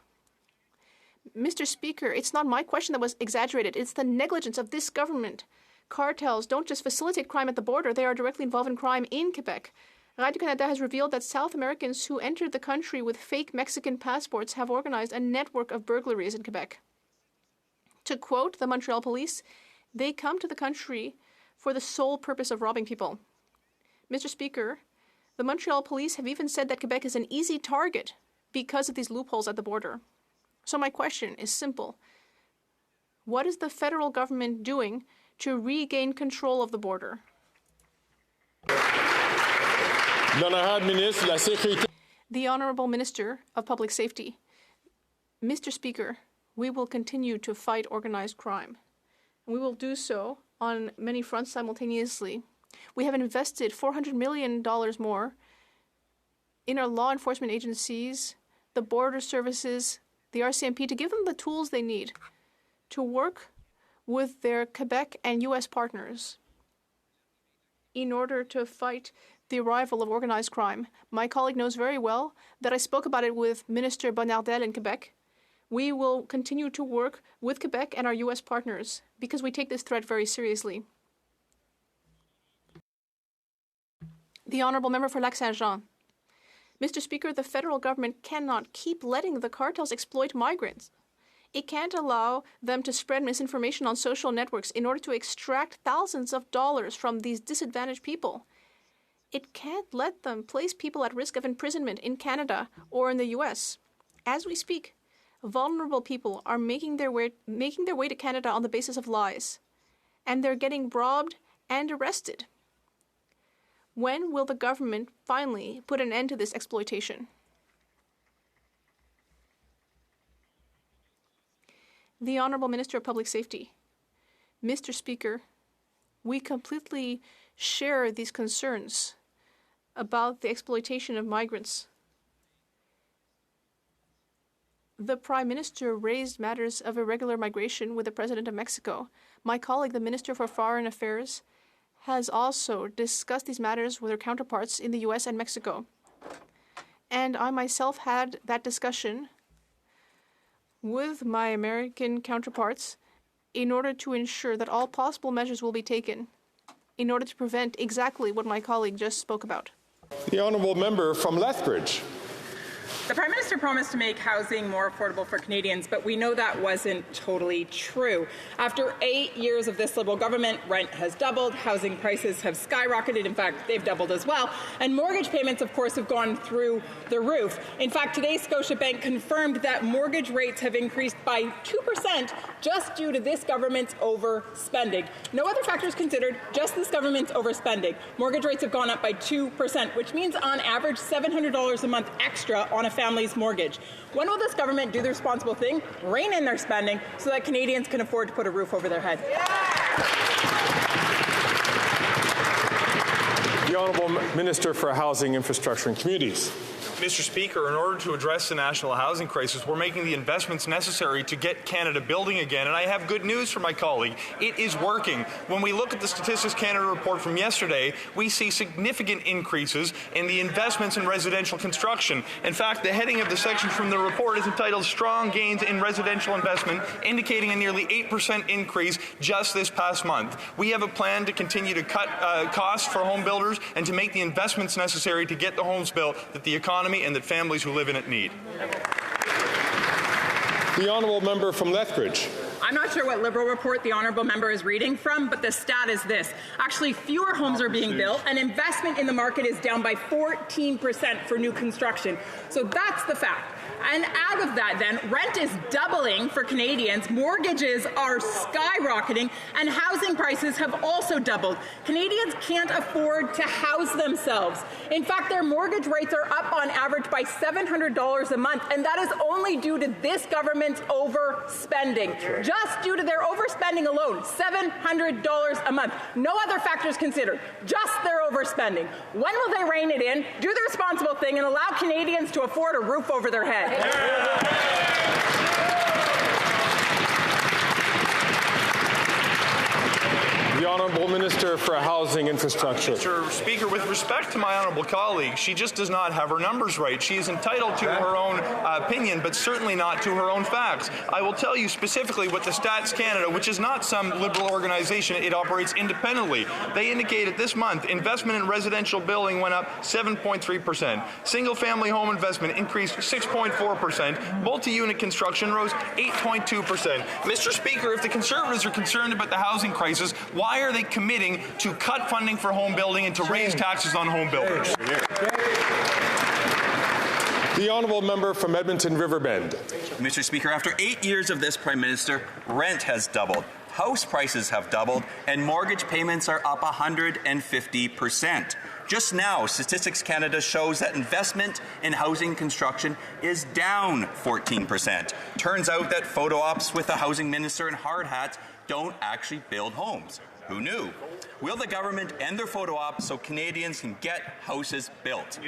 Mr. Speaker, it's not my question that was exaggerated. It's the negligence of this government. Cartels don't just facilitate crime at the border, they are directly involved in crime in Quebec. Radio-Canada has revealed that South Americans who entered the country with fake Mexican passports have organized a network of burglaries in Quebec. To quote the Montreal police, they come to the country for the sole purpose of robbing people. Mr. Speaker, the Montreal police have even said that Quebec is an easy target because of these loopholes at the border. So my question is simple. What is the federal government doing to regain control of the border? The Honourable Minister of Public Safety. Mr. Speaker, we will continue to fight organized crime. We will do so on many fronts simultaneously. We have invested $400 million more in our law enforcement agencies, the border services, the RCMP, to give them the tools they need to work with their Quebec and U.S. partners in order to fight the arrival of organized crime. My colleague knows very well that I spoke about it with Minister Bonnardel in Quebec. We will continue to work with Quebec and our U.S. partners because we take this threat very seriously. The Honourable Member for Lac-Saint-Jean. Mr. Speaker, the federal government cannot keep letting the cartels exploit migrants. It can't allow them to spread misinformation on social networks in order to extract thousands of dollars from these disadvantaged people. It can't let them place people at risk of imprisonment in Canada or in the U.S. As we speak, vulnerable people are making their way to Canada on the basis of lies, and they're getting robbed and arrested. When will the government finally put an end to this exploitation? The Honourable Minister of Public Safety. Mr. Speaker, we completely share these concerns about the exploitation of migrants. The Prime Minister raised matters of irregular migration with the President of Mexico. My colleague, the Minister for Foreign Affairs, has also discussed these matters with her counterparts in the US and Mexico. And I myself had that discussion with my American counterparts in order to ensure that all possible measures will be taken in order to prevent exactly what my colleague just spoke about. The honourable member from Lethbridge. The Prime Minister promised to make housing more affordable for Canadians, but we know that wasn't totally true. After 8 years of this Liberal government, rent has doubled, housing prices have skyrocketed. In fact, they've doubled as well. And mortgage payments, of course, have gone through the roof. In fact, today, Scotiabank confirmed that mortgage rates have increased by 2% just due to this government's overspending. No other factors considered, just this government's overspending. Mortgage rates have gone up by 2%, which means on average $700 a month extra on a family's mortgage. When will this government do the responsible thing, rein in their spending, so that Canadians can afford to put a roof over their head? The Honourable Minister for Housing, Infrastructure and Communities. Mr. Speaker, in order to address the national housing crisis, we're making the investments necessary to get Canada building again. And I have good news for my colleague. It is working. When we look at the Statistics Canada report from yesterday, we see significant increases in the investments in residential construction. In fact, the heading of the section from the report is entitled Strong Gains in Residential Investment, indicating a nearly 8% increase just this past month. We have a plan to continue to cut costs for home builders and to make the investments necessary to get the homes built that the economy and that families who live in it need. The honourable member from Lethbridge. I'm not sure what Liberal report the honourable member is reading from, but the stat is this. Actually, fewer homes are being built, and investment in the market is down by 14% for new construction. So that's the fact. And out of that, then, rent is doubling for Canadians, mortgages are skyrocketing, and housing prices have also doubled. Canadians can't afford to house themselves. In fact, their mortgage rates are up on average by $700 a month, and that is only due to this government's overspending. Just due to their overspending alone, $700 a month. No other factors considered, just their overspending. When will they rein it in, do the responsible thing, and allow Canadians to afford a roof over their head? The Honourable Minister for Housing, Infrastructure. Mr. Speaker, with respect to my honourable colleague, she just does not have her numbers right. She is entitled to her own opinion, but certainly not to her own facts. I will tell you specifically what the Stats Canada, which is not some Liberal organization, it operates independently. They indicated this month investment in residential building went up 7.3%. Single-family home investment increased 6.4%. Multi-unit construction rose 8.2%. Mr. Speaker, if the Conservatives are concerned about the housing crisis, why are they committing to cut funding for home building and to raise taxes on home builders? The honourable member from Edmonton Riverbend. Mr. Speaker, after 8 years of this Prime Minister, rent has doubled, house prices have doubled, and mortgage payments are up 150%. Just now, Statistics Canada shows that investment in housing construction is down 14%. Turns out that photo ops with the housing minister in hard hats don't actually build homes. Who knew? Will the government end their photo ops so Canadians can get houses built?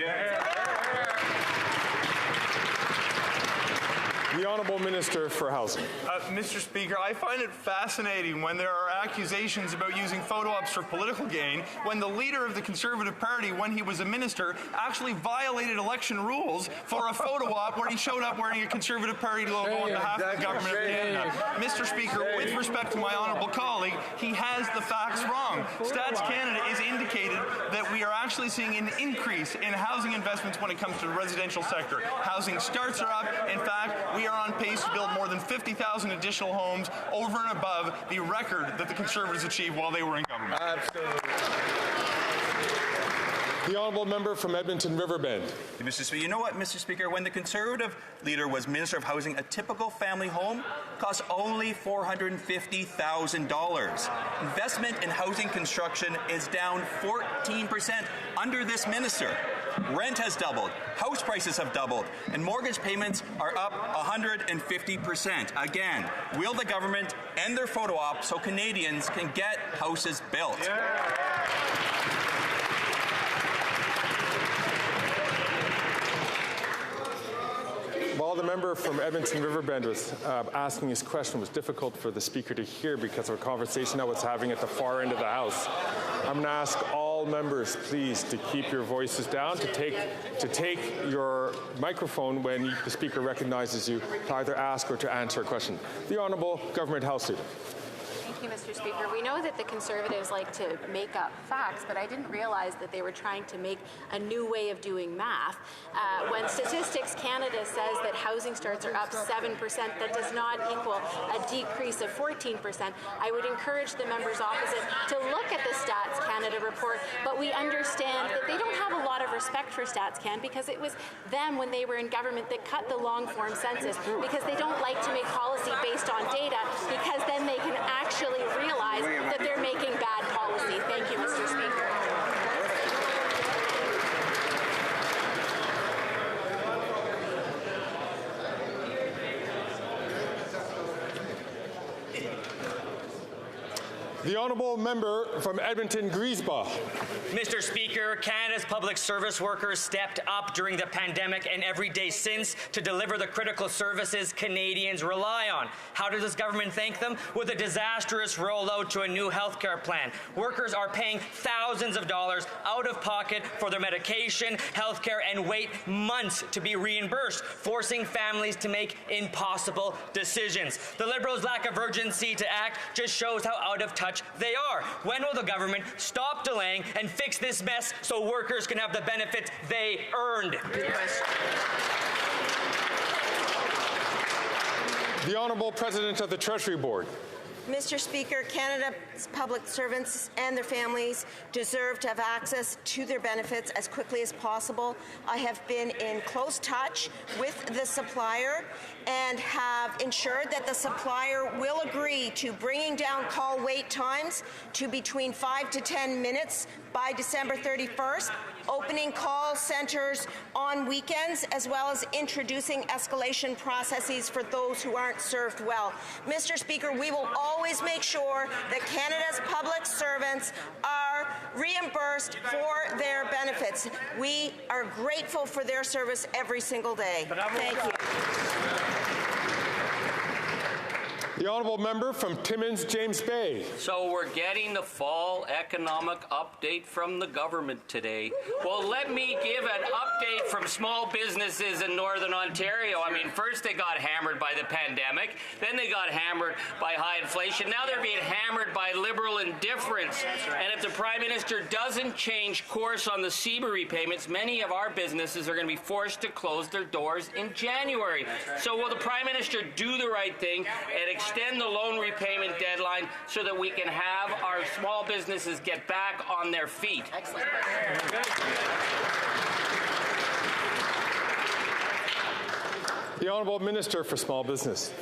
The Honourable Minister for Housing. Mr. Speaker, I find it fascinating when there are accusations about using photo ops for political gain, when the leader of the Conservative Party, when he was a minister, actually violated election rules for a photo op where he showed up wearing a Conservative Party logo on behalf of the government of Canada. Mr. Speaker, with respect to my honourable colleague, he has the facts wrong. Stats Canada is indicated that we are actually seeing an increase in housing investments when it comes to the residential sector. Housing starts are up. In fact, we are on pace to build more than 50,000 additional homes over and above the record that the Conservatives achieved while they were in government. Absolutely. The honourable member from Edmonton Riverbend. Mr. Speaker, you know what, Mr. Speaker? When the Conservative leader was Minister of Housing, a typical family home cost only $450,000. Investment in housing construction is down 14% under this minister. Rent has doubled, house prices have doubled, and mortgage payments are up 150%. Again, will the government end their photo op so Canadians can get houses built? While the member from Edmonton Riverbend was asking his question, it was difficult for the Speaker to hear because of a conversation I was having at the far end of the House. I'm going to ask all members, please, to keep your voices down, to take your microphone when the Speaker recognizes you, to either ask or to answer a question. The Honourable Government House Leader. Thank you, Mr. Speaker. We know that the Conservatives like to make up facts, but I didn't realize that they were trying to make a new way of doing math. When Statistics Canada says that housing starts are up 7%, that does not equal a decrease of 14%. I would encourage the members opposite to look at the Stats Canada report, but we understand that they don't have a lot of respect for Stats Can because it was them when they were in government that cut the long-form census because they don't like to make policy based on data because then they can actually realize that they're making bad policy. Thank you, Mr. Speaker. The Honourable Member from Edmonton-Griesbach. Mr. Speaker, Canada's public service workers stepped up during the pandemic and every day since to deliver the critical services Canadians rely on. How does this government thank them? With a disastrous rollout to a new health care plan. Workers are paying thousands of dollars out of pocket for their medication, health care, and wait months to be reimbursed, forcing families to make impossible decisions. The Liberals' lack of urgency to act just shows how out of touch they are. When will the government stop delaying and fix this mess so workers can have the benefits they earned? The Honourable President of the Treasury Board. Mr. Speaker, Canada's public servants and their families deserve to have access to their benefits as quickly as possible. I have been in close touch with the supplier and have ensured that the supplier will agree to bringing down call wait times to between 5 to 10 minutes by December 31st, opening call centres on weekends, as well as introducing escalation processes for those who aren't served well. Mr. Speaker, we will always make sure that Canada's public servants are reimbursed for their benefits. We are grateful for their service every single day. Thank you. The Honourable Member from Timmins, James Bay. So we're getting the fall economic update from the government today. Well, let me give an update from small businesses in Northern Ontario. I mean, first they got hammered by the pandemic, then they got hammered by high inflation. Now they're being hammered by Liberal indifference. And if the Prime Minister doesn't change course on the CEBA repayments, many of our businesses are going to be forced to close their doors in January. So will the Prime Minister do the right thing and extend the loan repayment deadline so that we can have our small businesses get back on their feet? Excellent. The Honourable Minister for Small Business.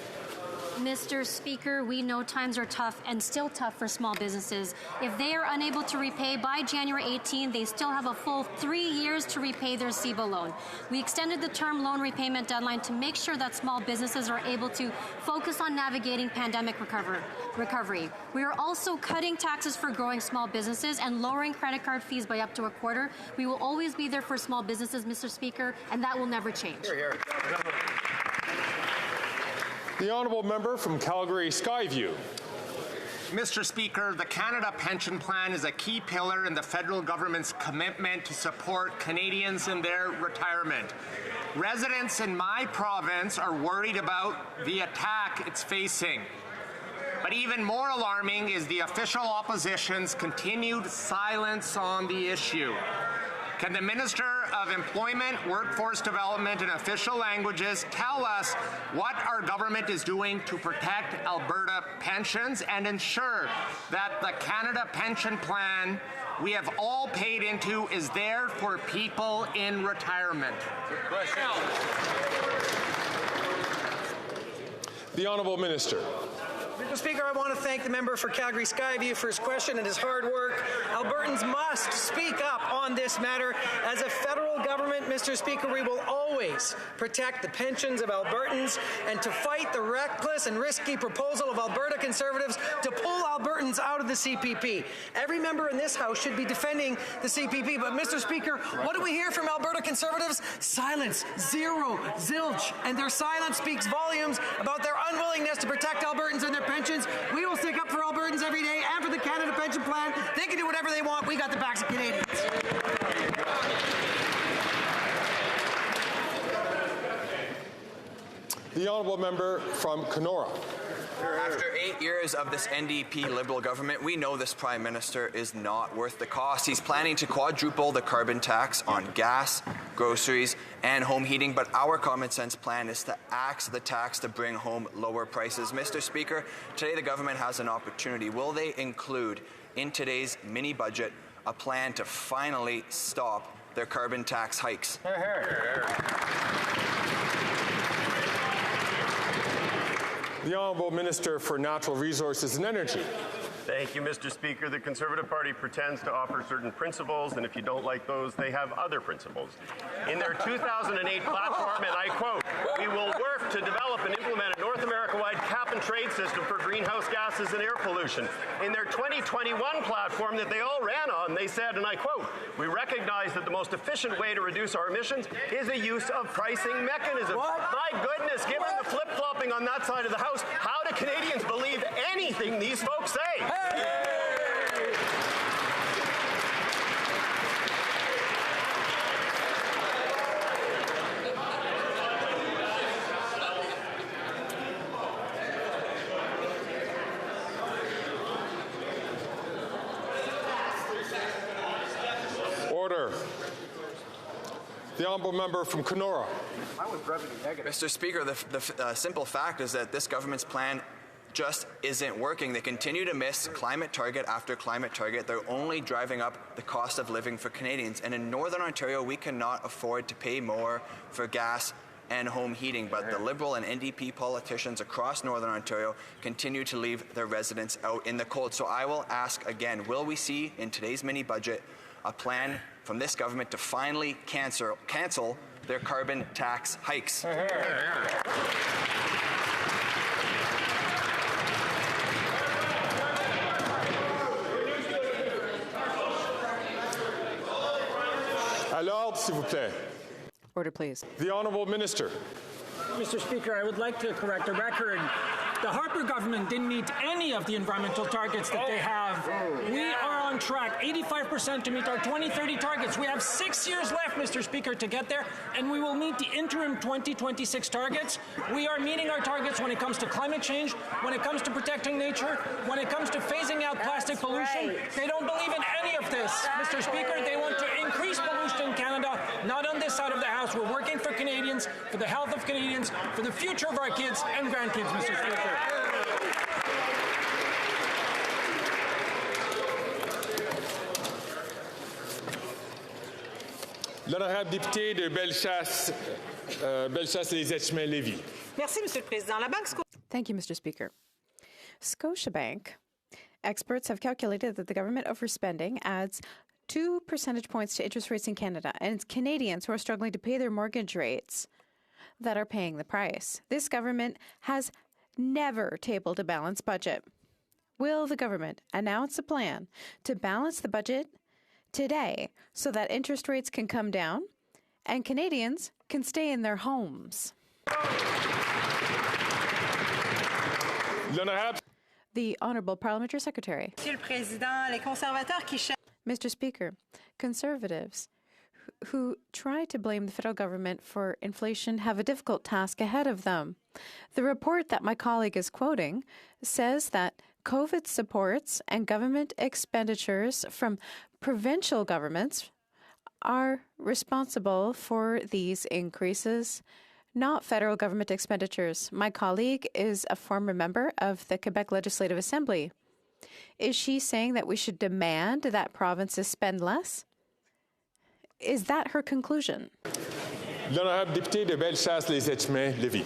Mr. Speaker, we know times are tough and still tough for small businesses. If they are unable to repay by January 18, they still have a full 3 years to repay their CEBA loan. We extended the term loan repayment deadline to make sure that small businesses are able to focus on navigating pandemic recovery. We are also cutting taxes for growing small businesses and lowering credit card fees by up to a quarter. We will always be there for small businesses, Mr. Speaker, and that will never change. Hear, hear. The Honourable Member from Calgary Skyview. Mr. Speaker, the Canada Pension Plan is a key pillar in the federal government's commitment to support Canadians in their retirement. Residents in my province are worried about the attack it's facing. But even more alarming is the official opposition's continued silence on the issue. Can the Minister of Employment, Workforce Development and Official Languages tell us what our government is doing to protect Alberta pensions and ensure that the Canada Pension Plan we have all paid into is there for people in retirement? Good question. The Honourable Minister. Mr. Speaker, I want to thank the member for Calgary Skyview for his question and his hard work. Albertans must speak up on this matter. As a federal government, Mr. Speaker, we will always protect the pensions of Albertans and to fight the reckless and risky proposal of Alberta Conservatives to pull Albertans out of the CPP. Every member in this House should be defending the CPP, but Mr. Speaker, what do we hear from Alberta Conservatives? Silence, zero, zilch, and their silence speaks volumes about their unwillingness to protect Albertans and their pensions. pensions. We will stick up for Albertans every day and for the Canada Pension Plan. They can do whatever they want. We got the backs of Canadians. The honourable member from Kenora. After 8 years of this NDP Liberal government, we know this Prime Minister is not worth the cost. He's planning to quadruple the carbon tax on gas, groceries, and home heating, but our common sense plan is to axe the tax to bring home lower prices. Mr. Speaker, today the government has an opportunity. Will they include in today's mini budget a plan to finally stop their carbon tax hikes? The Honourable Minister for Natural Resources and Energy. Thank you, Mr. Speaker. The Conservative Party pretends to offer certain principles, and if you don't like those, they have other principles. In their 2008 platform, and I quote, "We will work to develop and implement a North America-wide cap-and-trade system for greenhouse gases and air pollution." In their 2021 platform that they all ran on, they said, and I quote, "We recognize that the most efficient way to reduce our emissions is a use of pricing mechanisms." My goodness, given the flip-flopping on that side of the House, how do Canadians believe anything these folks say? Order. The honourable member from Kenora. Mr. Speaker, the simple fact is that this government's plan just isn't working. They continue to miss climate target after climate target. They're only driving up the cost of living for Canadians. And in Northern Ontario, we cannot afford to pay more for gas and home heating. But the Liberal and NDP politicians across Northern Ontario continue to leave their residents out in the cold. So I will ask again, will we see in today's mini budget a plan from this government to finally cancel their carbon tax hikes? À l'ordre, s'il vous plaît. Order, please. The Honourable Minister. Mr. Speaker, I would like to correct a record. The Harper government didn't meet any of the environmental targets that they have. We are on track, 85% to meet our 2030 targets. We have 6 years left, Mr. Speaker, to get there, and we will meet the interim 2026 targets. We are meeting our targets when it comes to climate change, when it comes to protecting nature, when it comes to phasing out plastic pollution. They don't believe in any of this, Mr. Speaker. They want to increase pollution in Canada, not on this side of the House. We're working for Canadians, for the health of Canadians, for the future of our kids and grandkids, Mr. Speaker. L'honorable député de Bellechasse et les Etchemins-Lévis. Merci, Monsieur le Président. La Banque Thank you, Mr. Speaker. Scotiabank experts have calculated that the government overspending adds 2 percentage points to interest rates in Canada, and it's Canadians who are struggling to pay their mortgage rates that are paying the price. This government has never tabled a balanced budget. Will the government announce a plan to balance the budget today so that interest rates can come down and Canadians can stay in their homes? The Honourable Parliamentary Secretary. Mr. Speaker, Conservatives who try to blame the federal government for inflation have a difficult task ahead of them. The report that my colleague is quoting says that COVID supports and government expenditures from provincial governments are responsible for these increases, not federal government expenditures. My colleague is a former member of the Quebec Legislative Assembly. Is she saying that we should demand that provinces spend less? Is that her conclusion? L'honorable député de Bellechasse, les Etchemins-Lévis.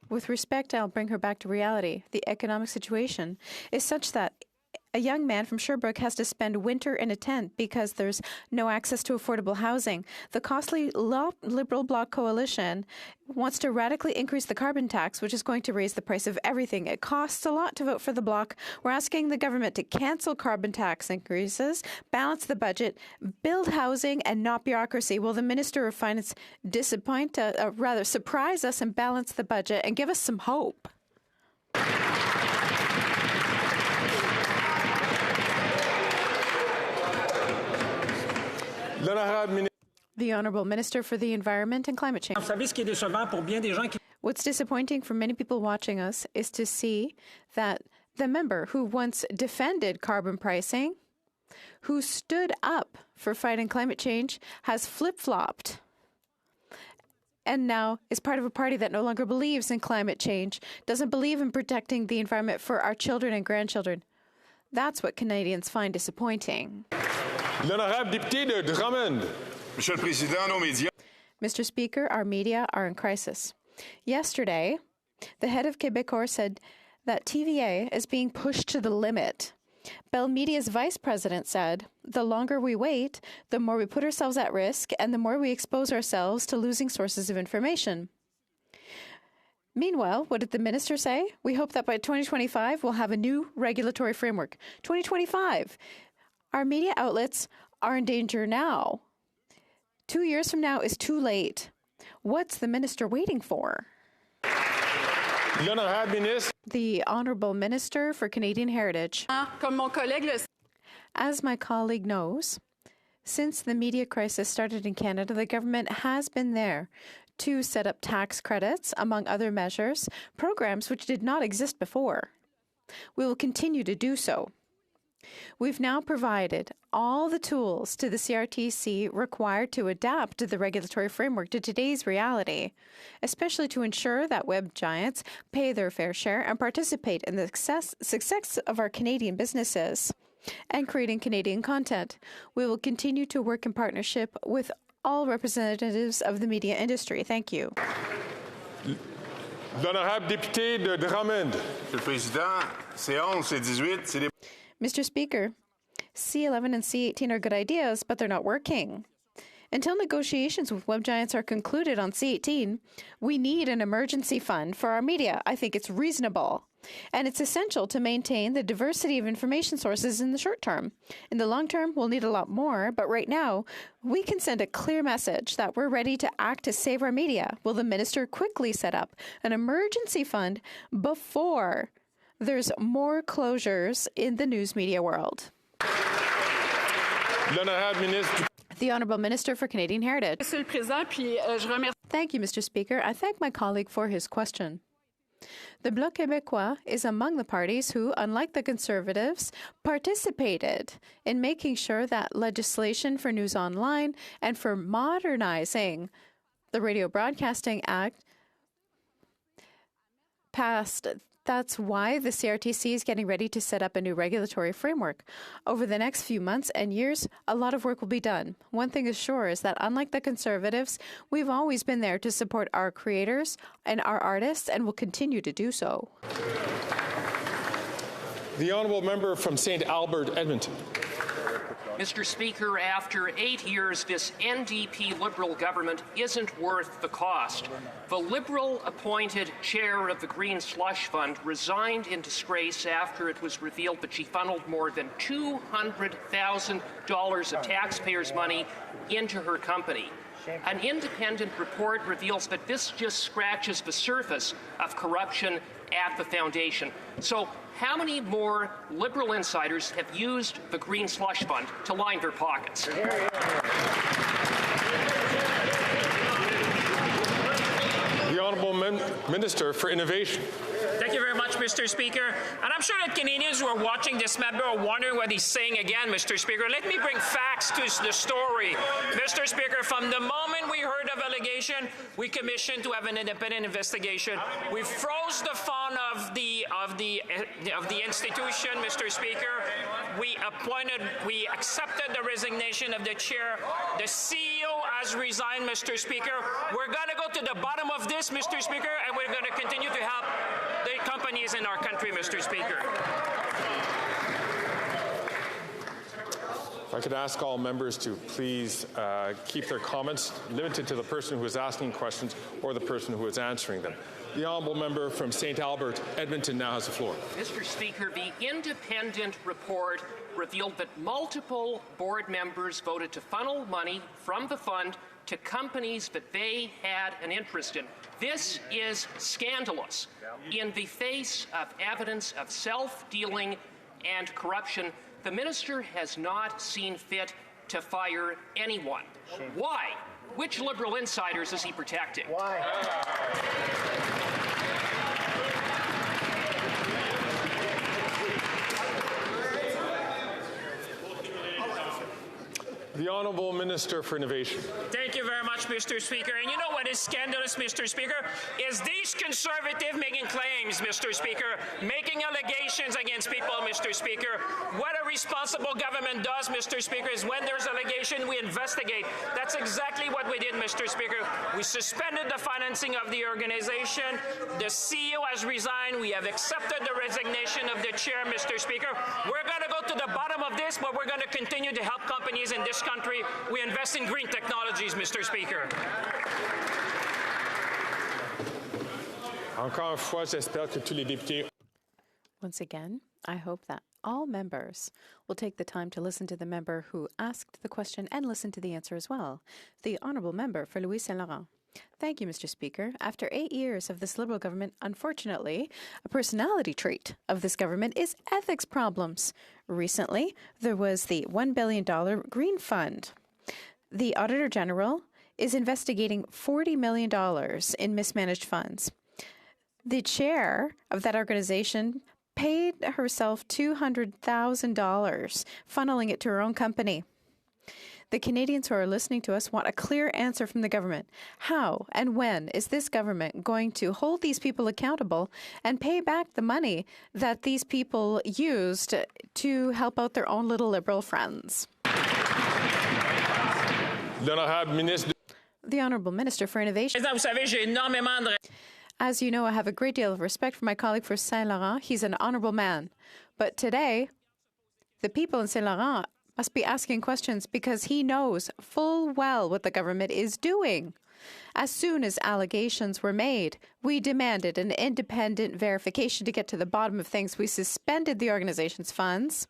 With respect, I'll bring her back to reality. The economic situation is such that a young man from Sherbrooke has to spend winter in a tent because there's no access to affordable housing. The costly Liberal Bloc coalition wants to radically increase the carbon tax, which is going to raise the price of everything. It costs a lot to vote for the Bloc. We're asking the government to cancel carbon tax increases, balance the budget, build housing, and not bureaucracy. Will the Minister of Finance surprise us and balance the budget and give us some hope? The Honourable Minister for the Environment and Climate Change. What's disappointing for many people watching us is to see that the member who once defended carbon pricing, who stood up for fighting climate change, has flip-flopped and now is part of a party that no longer believes in climate change, doesn't believe in protecting the environment for our children and grandchildren. That's what Canadians find disappointing. L'honorable député de Drummond. Monsieur le Président, nos médias. Mr. Speaker, our media are in crisis. Yesterday, the head of Quebecor said that TVA is being pushed to the limit. Bell Media's vice president said, the longer we wait, the more we put ourselves at risk and the more we expose ourselves to losing sources of information. Meanwhile, what did the minister say? We hope that by 2025, we'll have a new regulatory framework. 2025. Our media outlets are in danger now. 2 years from now is too late. What's the minister waiting for? The Honourable Minister for Canadian Heritage. As my colleague knows, since the media crisis started in Canada, the government has been there to set up tax credits, among other measures, programs which did not exist before. We will continue to do so. We've now provided all the tools to the CRTC required to adapt the regulatory framework to today's reality, especially to ensure that web giants pay their fair share and participate in the success of our Canadian businesses and creating Canadian content. We will continue to work in partnership with all representatives of the media industry. Thank you. L'honorable député de Drummond. Monsieur le Président, C11, C18, c'est des... Mr. Speaker, C11 and C18 are good ideas, but they're not working. Until negotiations with web giants are concluded on C18, we need an emergency fund for our media. I think it's reasonable. And it's essential to maintain the diversity of information sources in the short term. In the long term, we'll need a lot more, but right now, we can send a clear message that we're ready to act to save our media. Will the minister quickly set up an emergency fund before there's more closures in the news media world? The Honourable Minister for Canadian Heritage. Thank you, Mr. Speaker. I thank my colleague for his question. The Bloc Québécois is among the parties who, unlike the Conservatives, participated in making sure that legislation for news online and for modernizing the Radio Broadcasting Act passed. That's why the CRTC is getting ready to set up a new regulatory framework. Over the next few months and years, a lot of work will be done. One thing is sure is that unlike the Conservatives, we've always been there to support our creators and our artists and will continue to do so. The Honourable Member from St. Albert, Edmonton. Mr. Speaker, after 8 years, this NDP Liberal government isn't worth the cost. The Liberal-appointed chair of the Green Slush Fund resigned in disgrace after it was revealed that she funneled more than $200,000 of taxpayers' money into her company. An independent report reveals that this just scratches the surface of corruption at the foundation. So how many more Liberal insiders have used the Green Slush Fund to line their pockets? The Honourable Minister for Innovation. Thank you very much, Mr. Speaker. And I'm sure that Canadians who are watching this member are wondering what he's saying again, Mr. Speaker. Let me bring facts to the story. Mr. Speaker, from the moment we heard of allegation, we commissioned to have an independent investigation. We froze the fund of the institution, Mr. Speaker. We accepted the resignation of the chair. The CEO has resigned, Mr. Speaker. We're going to go to the bottom of this, Mr. Speaker, and we're going to continue to help the companies in our country, Mr. Speaker. If I could ask all members to please keep their comments limited to the person who is asking questions or the person who is answering them. The Honourable Member from St. Albert, Edmonton, now has the floor. Mr. Speaker, the independent report revealed that multiple board members voted to funnel money from the fund to companies that they had an interest in. This is scandalous. In the face of evidence of self-dealing and corruption, the minister has not seen fit to fire anyone. Why? Which Liberal insiders is he protecting? Why? The Honourable Minister for Innovation. Thank you very much, Mr. Speaker. And you know what is scandalous, Mr. Speaker? Is these conservatives making claims, Mr. Speaker, making allegations against people, Mr. Speaker. What a responsible government does, Mr. Speaker, is when there's allegation, we investigate. That's exactly what we did, Mr. Speaker. We suspended the financing of the organization. The CEO has resigned. We have accepted the resignation of the chair, Mr. Speaker. We're going to go to the bottom of this, but we're going to continue to help companies in this country. We invest in green technologies, Mr. Speaker. Encore une fois, j'espère que tous les députés. Once again, I hope that all members will take the time to listen to the member who asked the question and listen to the answer as well. The Honourable Member for Louis Saint Laurent. Thank you, Mr. Speaker. After 8 years of this Liberal government, unfortunately, a personality trait of this government is ethics problems. Recently, there was the $1 billion Green Fund. The Auditor General is investigating $40 million in mismanaged funds. The chair of that organization paid herself $200,000, funneling it to her own company. The Canadians who are listening to us want a clear answer from the government. How and when is this government going to hold these people accountable and pay back the money that these people used to help out their own little Liberal friends? The Honourable Minister for Innovation. As you know, I have a great deal of respect for my colleague for Saint Laurent. He's an honourable man. But today, the people in Saint Laurent must be asking questions because he knows full well what the government is doing. As soon as allegations were made, we demanded an independent verification to get to the bottom of things. We suspended the organization's funds.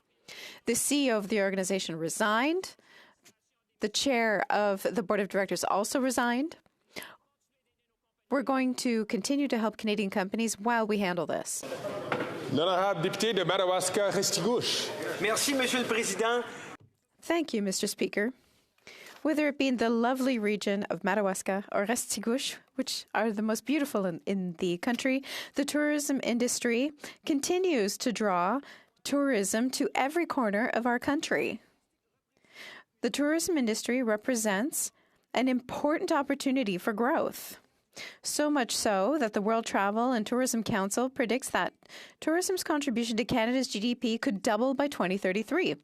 The CEO of the organization resigned. The chair of the board of directors also resigned. We're going to continue to help Canadian companies while we handle this. L'honorable député de Madawaska-Restigouche. Merci, Monsieur le Président. Thank you, Mr. Speaker. Whether it be in the lovely region of Madawaska or Restigouche, which are the most beautiful in the country, the tourism industry continues to draw tourism to every corner of our country. The tourism industry represents an important opportunity for growth. So much so that the World Travel and Tourism Council predicts that tourism's contribution to Canada's GDP could double by 2033.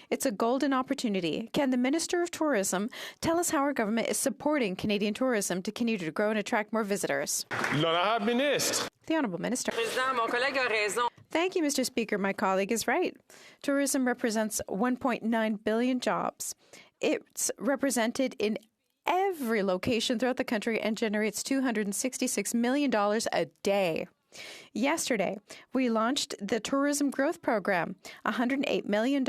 It's a golden opportunity. Can the Minister of Tourism tell us how our government is supporting Canadian tourism to continue to grow and attract more visitors? L'honorable ministre. The Honourable Minister. Président, mon collègue a raison. Thank you, Mr. Speaker. My colleague is right. Tourism represents 1.9 billion jobs. It's represented in every location throughout the country and generates $266 million a day. Yesterday, we launched the Tourism Growth Program, $108 million.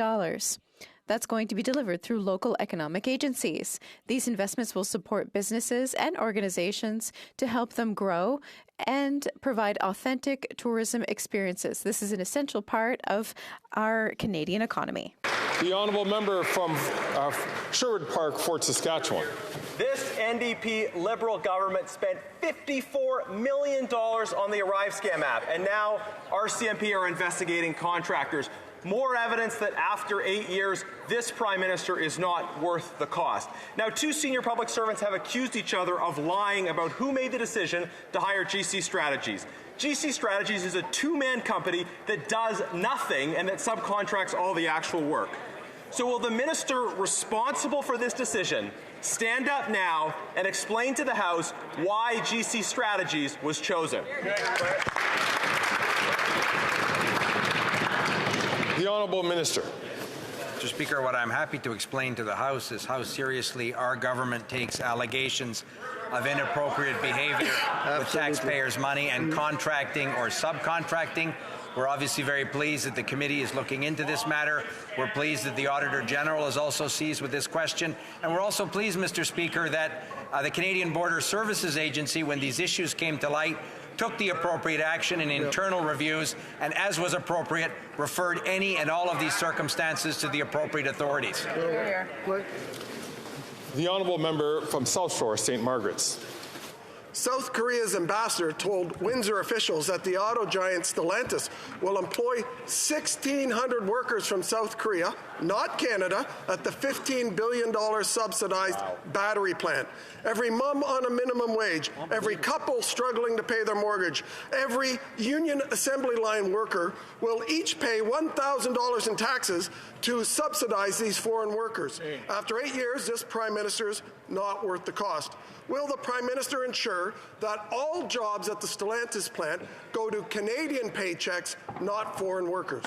That's going to be delivered through local economic agencies. These investments will support businesses and organizations to help them grow and provide authentic tourism experiences. This is an essential part of our Canadian economy. The Honourable Member from Sherwood Park, Fort Saskatchewan. This NDP Liberal government spent $54 million on the Arrive Scam app, and now RCMP are investigating contractors. More evidence that after 8 years, this Prime Minister is not worth the cost. Now, two senior public servants have accused each other of lying about who made the decision to hire GC Strategies. GC Strategies is a two-man company that does nothing and that subcontracts all the actual work. So will the minister responsible for this decision stand up now and explain to the House why GC Strategies was chosen? The Honourable Minister. Mr. Speaker, what I'm happy to explain to the House is how seriously our government takes allegations of inappropriate behavior with taxpayers' money and contracting or subcontracting. We're obviously very pleased that the committee is looking into this matter. We're pleased that the Auditor General is also seized with this question. And we're also pleased, Mr. Speaker, that the Canadian Border Services Agency, when these issues came to light, took the appropriate action in internal reviews, and as was appropriate, referred any and all of these circumstances to the appropriate authorities. The honourable member from South Shore, St. Margaret's. South Korea's ambassador told Windsor officials that the auto giant Stellantis will employ 1,600 workers from South Korea, not Canada, at the $15 billion subsidized battery plant. Every mom on a minimum wage, every couple struggling to pay their mortgage, every union assembly line worker will each pay $1,000 in taxes to subsidize these foreign workers. After 8 years, this Prime Minister's not worth the cost. Will the Prime Minister ensure that all jobs at the Stellantis plant go to Canadian paychecks, not foreign workers?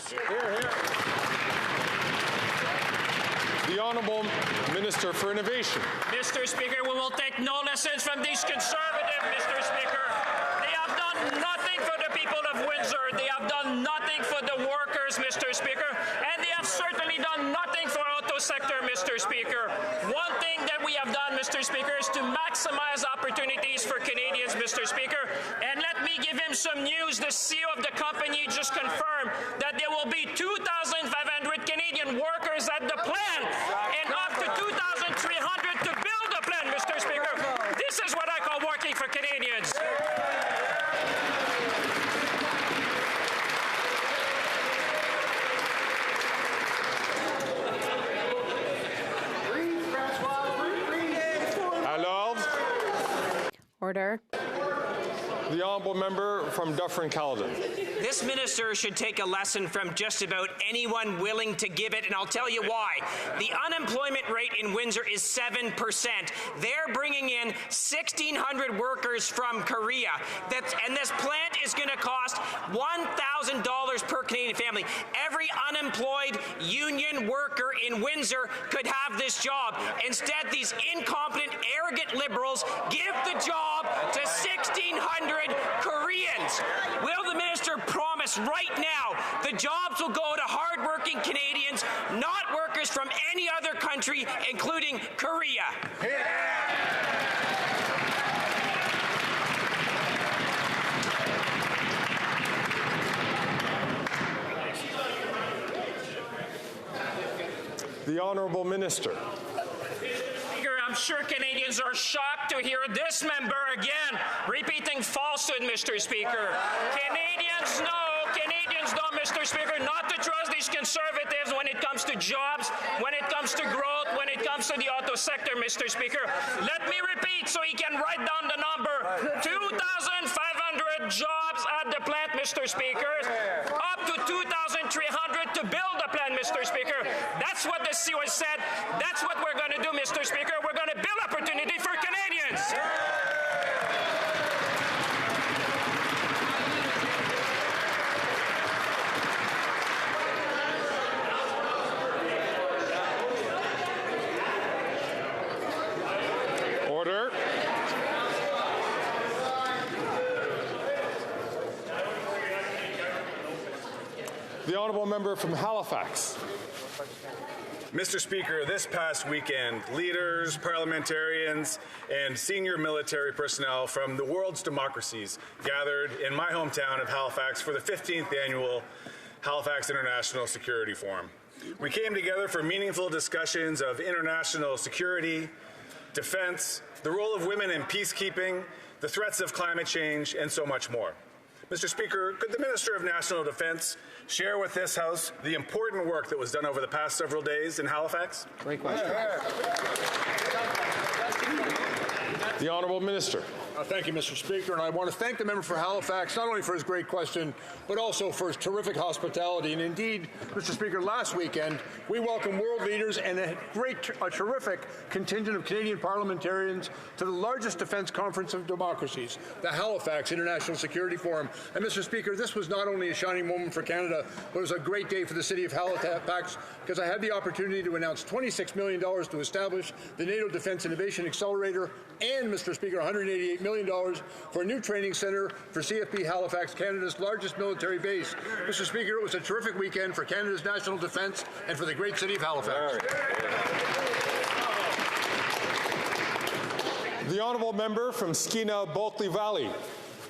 The Honourable Minister for Innovation. Mr. Speaker, we will take no lessons from these Conservatives, Mr. Speaker. They have done nothing for the people of Windsor. They have done nothing for the workers, Mr. Speaker. And they have certainly done nothing for auto sector, Mr. Speaker. One thing that we have done, Mr. Speaker, is to maximize opportunities for Canadians, Mr. Speaker. And let me give him some news. The CEO of the company just confirmed that there will be 2,500 Canadian workers at the plant and up to 2,300 to build the plant, Mr. Speaker. This is what I call working for Canadians. Order. The honourable member from Dufferin-Caledon. This minister should take a lesson from just about anyone willing to give it, and I'll tell you why. The unemployment rate in Windsor is 7%. They're bringing in 1,600 workers from Korea, and this plant is going to cost $1,000 per Canadian family. Every unemployed union worker in Windsor could have this job. Instead, these incompetent, arrogant Liberals give the job to 1,600 Koreans. Will the minister promise right now the jobs will go to hard-working Canadians, not workers from any other country, including Korea? The Honourable Minister. I'm sure Canadians are shocked to hear this member again repeating falsehood, Mr. Speaker. Canadians know, Mr. Speaker, not to trust these Conservatives when it comes to jobs, when it comes to growth, when it comes to the auto sector, Mr. Speaker. Let me repeat so he can write down the number. 2,500 jobs at the plant, Mr. Speaker. Up to 2,300 to build the plant, Mr. Speaker. That's what the CEO said. That's what we're going to do, Mr. Speaker. We're going to build opportunity for Canadians. Order. The honourable member from Halifax. Mr. Speaker, this past weekend, leaders, parliamentarians, and senior military personnel from the world's democracies gathered in my hometown of Halifax for the 15th annual Halifax International Security Forum. We came together for meaningful discussions of international security, defense, the role of women in peacekeeping, the threats of climate change, and so much more. Mr. Speaker, could the Minister of National Defence share with this House the important work that was done over the past several days in Halifax? Great question. The Honourable Minister. Thank you, Mr. Speaker, and I want to thank the member for Halifax not only for his great question, but also for his terrific hospitality. And indeed, Mr. Speaker, last weekend we welcomed world leaders and a terrific contingent of Canadian parliamentarians to the largest defence conference of democracies, the Halifax International Security Forum. And Mr. Speaker, this was not only a shining moment for Canada, but it was a great day for the city of Halifax because I had the opportunity to announce $26 million to establish the NATO Defence Innovation Accelerator and, Mr. Speaker, $188 million for a new training centre for CFB Halifax, Canada's largest military base. Mr. Speaker, it was a terrific weekend for Canada's national defence and for the great city of Halifax. The honourable member from Skeena Bulkley Valley.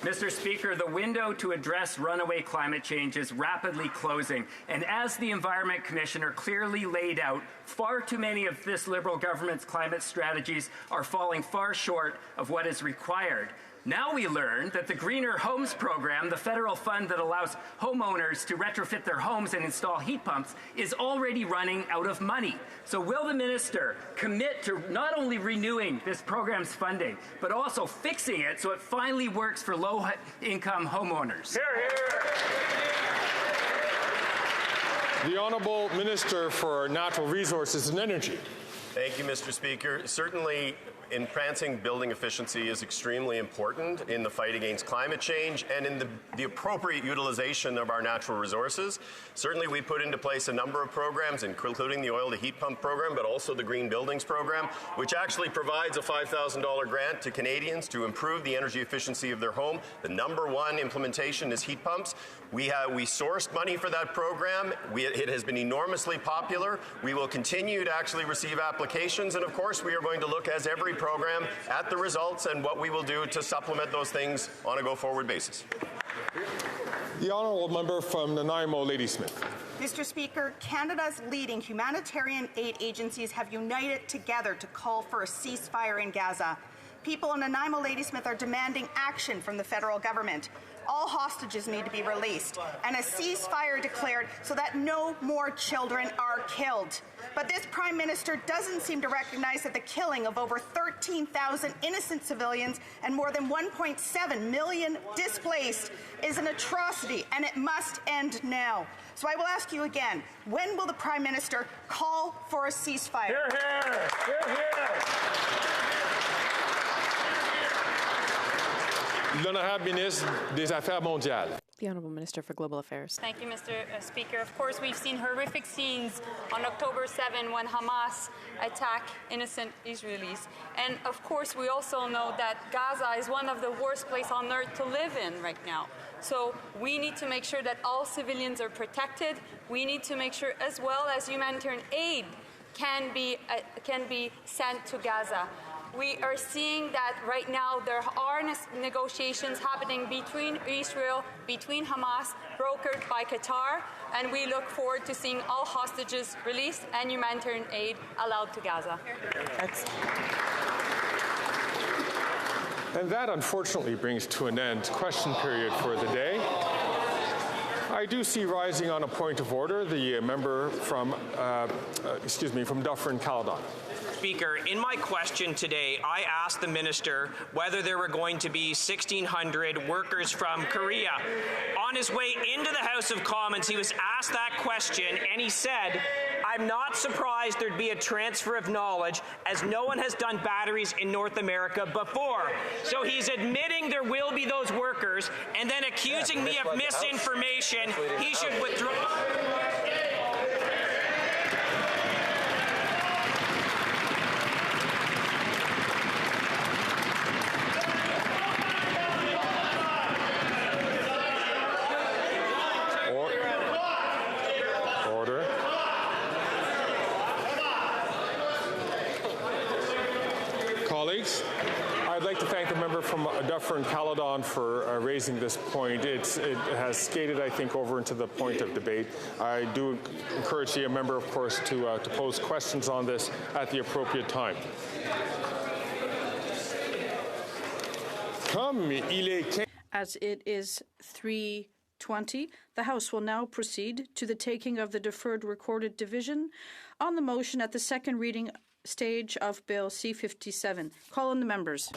Mr. Speaker, the window to address runaway climate change is rapidly closing, and as the Environment Commissioner clearly laid out, far too many of this Liberal government's climate strategies are falling far short of what is required. Now we learn that the Greener Homes program, the federal fund that allows homeowners to retrofit their homes and install heat pumps, is already running out of money. So will the minister commit to not only renewing this program's funding, but also fixing it so it finally works for low-income homeowners? Hear, hear. The Honourable Minister for Natural Resources and Energy. Thank you, Mr. Speaker. Certainly, enhancing building efficiency is extremely important in the fight against climate change and in the appropriate utilization of our natural resources. Certainly, we put into place a number of programs, including the oil to heat pump program, but also the Green Buildings program, which actually provides a $5,000 grant to Canadians to improve the energy efficiency of their home. The number one implementation is heat pumps. We sourced money for that program. It has been enormously popular. We will continue to actually receive applications, and of course, we are going to look, as every program, at the results and what we will do to supplement those things on a go-forward basis. The Honourable Member from Nanaimo, Ladysmith. Mr. Speaker, Canada's leading humanitarian aid agencies have united together to call for a ceasefire in Gaza. People in Nanaimo, Ladysmith are demanding action from the federal government. All hostages need to be released and a ceasefire declared so that no more children are killed. But this Prime Minister doesn't seem to recognize that the killing of over 13,000 innocent civilians and more than 1.7 million displaced is an atrocity, and it must end now. So I will ask you again, when will the Prime Minister call for a ceasefire? Hear, hear. Hear, hear. L'honorable ministre des Affaires mondiales. The Honourable Minister for Global Affairs. Thank you, Mr. Speaker. Of course, we've seen horrific scenes on October 7 when Hamas attacked innocent Israelis. And of course, we also know that Gaza is one of the worst places on earth to live in right now. So we need to make sure that all civilians are protected. We need to make sure as well as humanitarian aid can be sent to Gaza. We are seeing that right now there are negotiations happening between Israel, between Hamas, brokered by Qatar, and we look forward to seeing all hostages released and humanitarian aid allowed to Gaza. And that, unfortunately, brings to an end question period for the day. I do see rising on a point of order the member from, from Dufferin-Caledon. Speaker, in my question today, I asked the minister whether there were going to be 1,600 workers from Korea. On his way into the House of Commons, he was asked that question, and he said, "I'm not surprised there'd be a transfer of knowledge, as no one has done batteries in North America before." So he's admitting there will be those workers, and then accusing me of misinformation. He should withdraw. Colleagues, I'd like to thank the member from Dufferin-Caledon for raising this point. It has skated, I think, over into the point of debate. I do encourage the member, of course, to pose questions on this at the appropriate time. As it is 3:20, the House will now proceed to the taking of the deferred recorded division on the motion at the second reading stage of Bill C-57. Call on the members.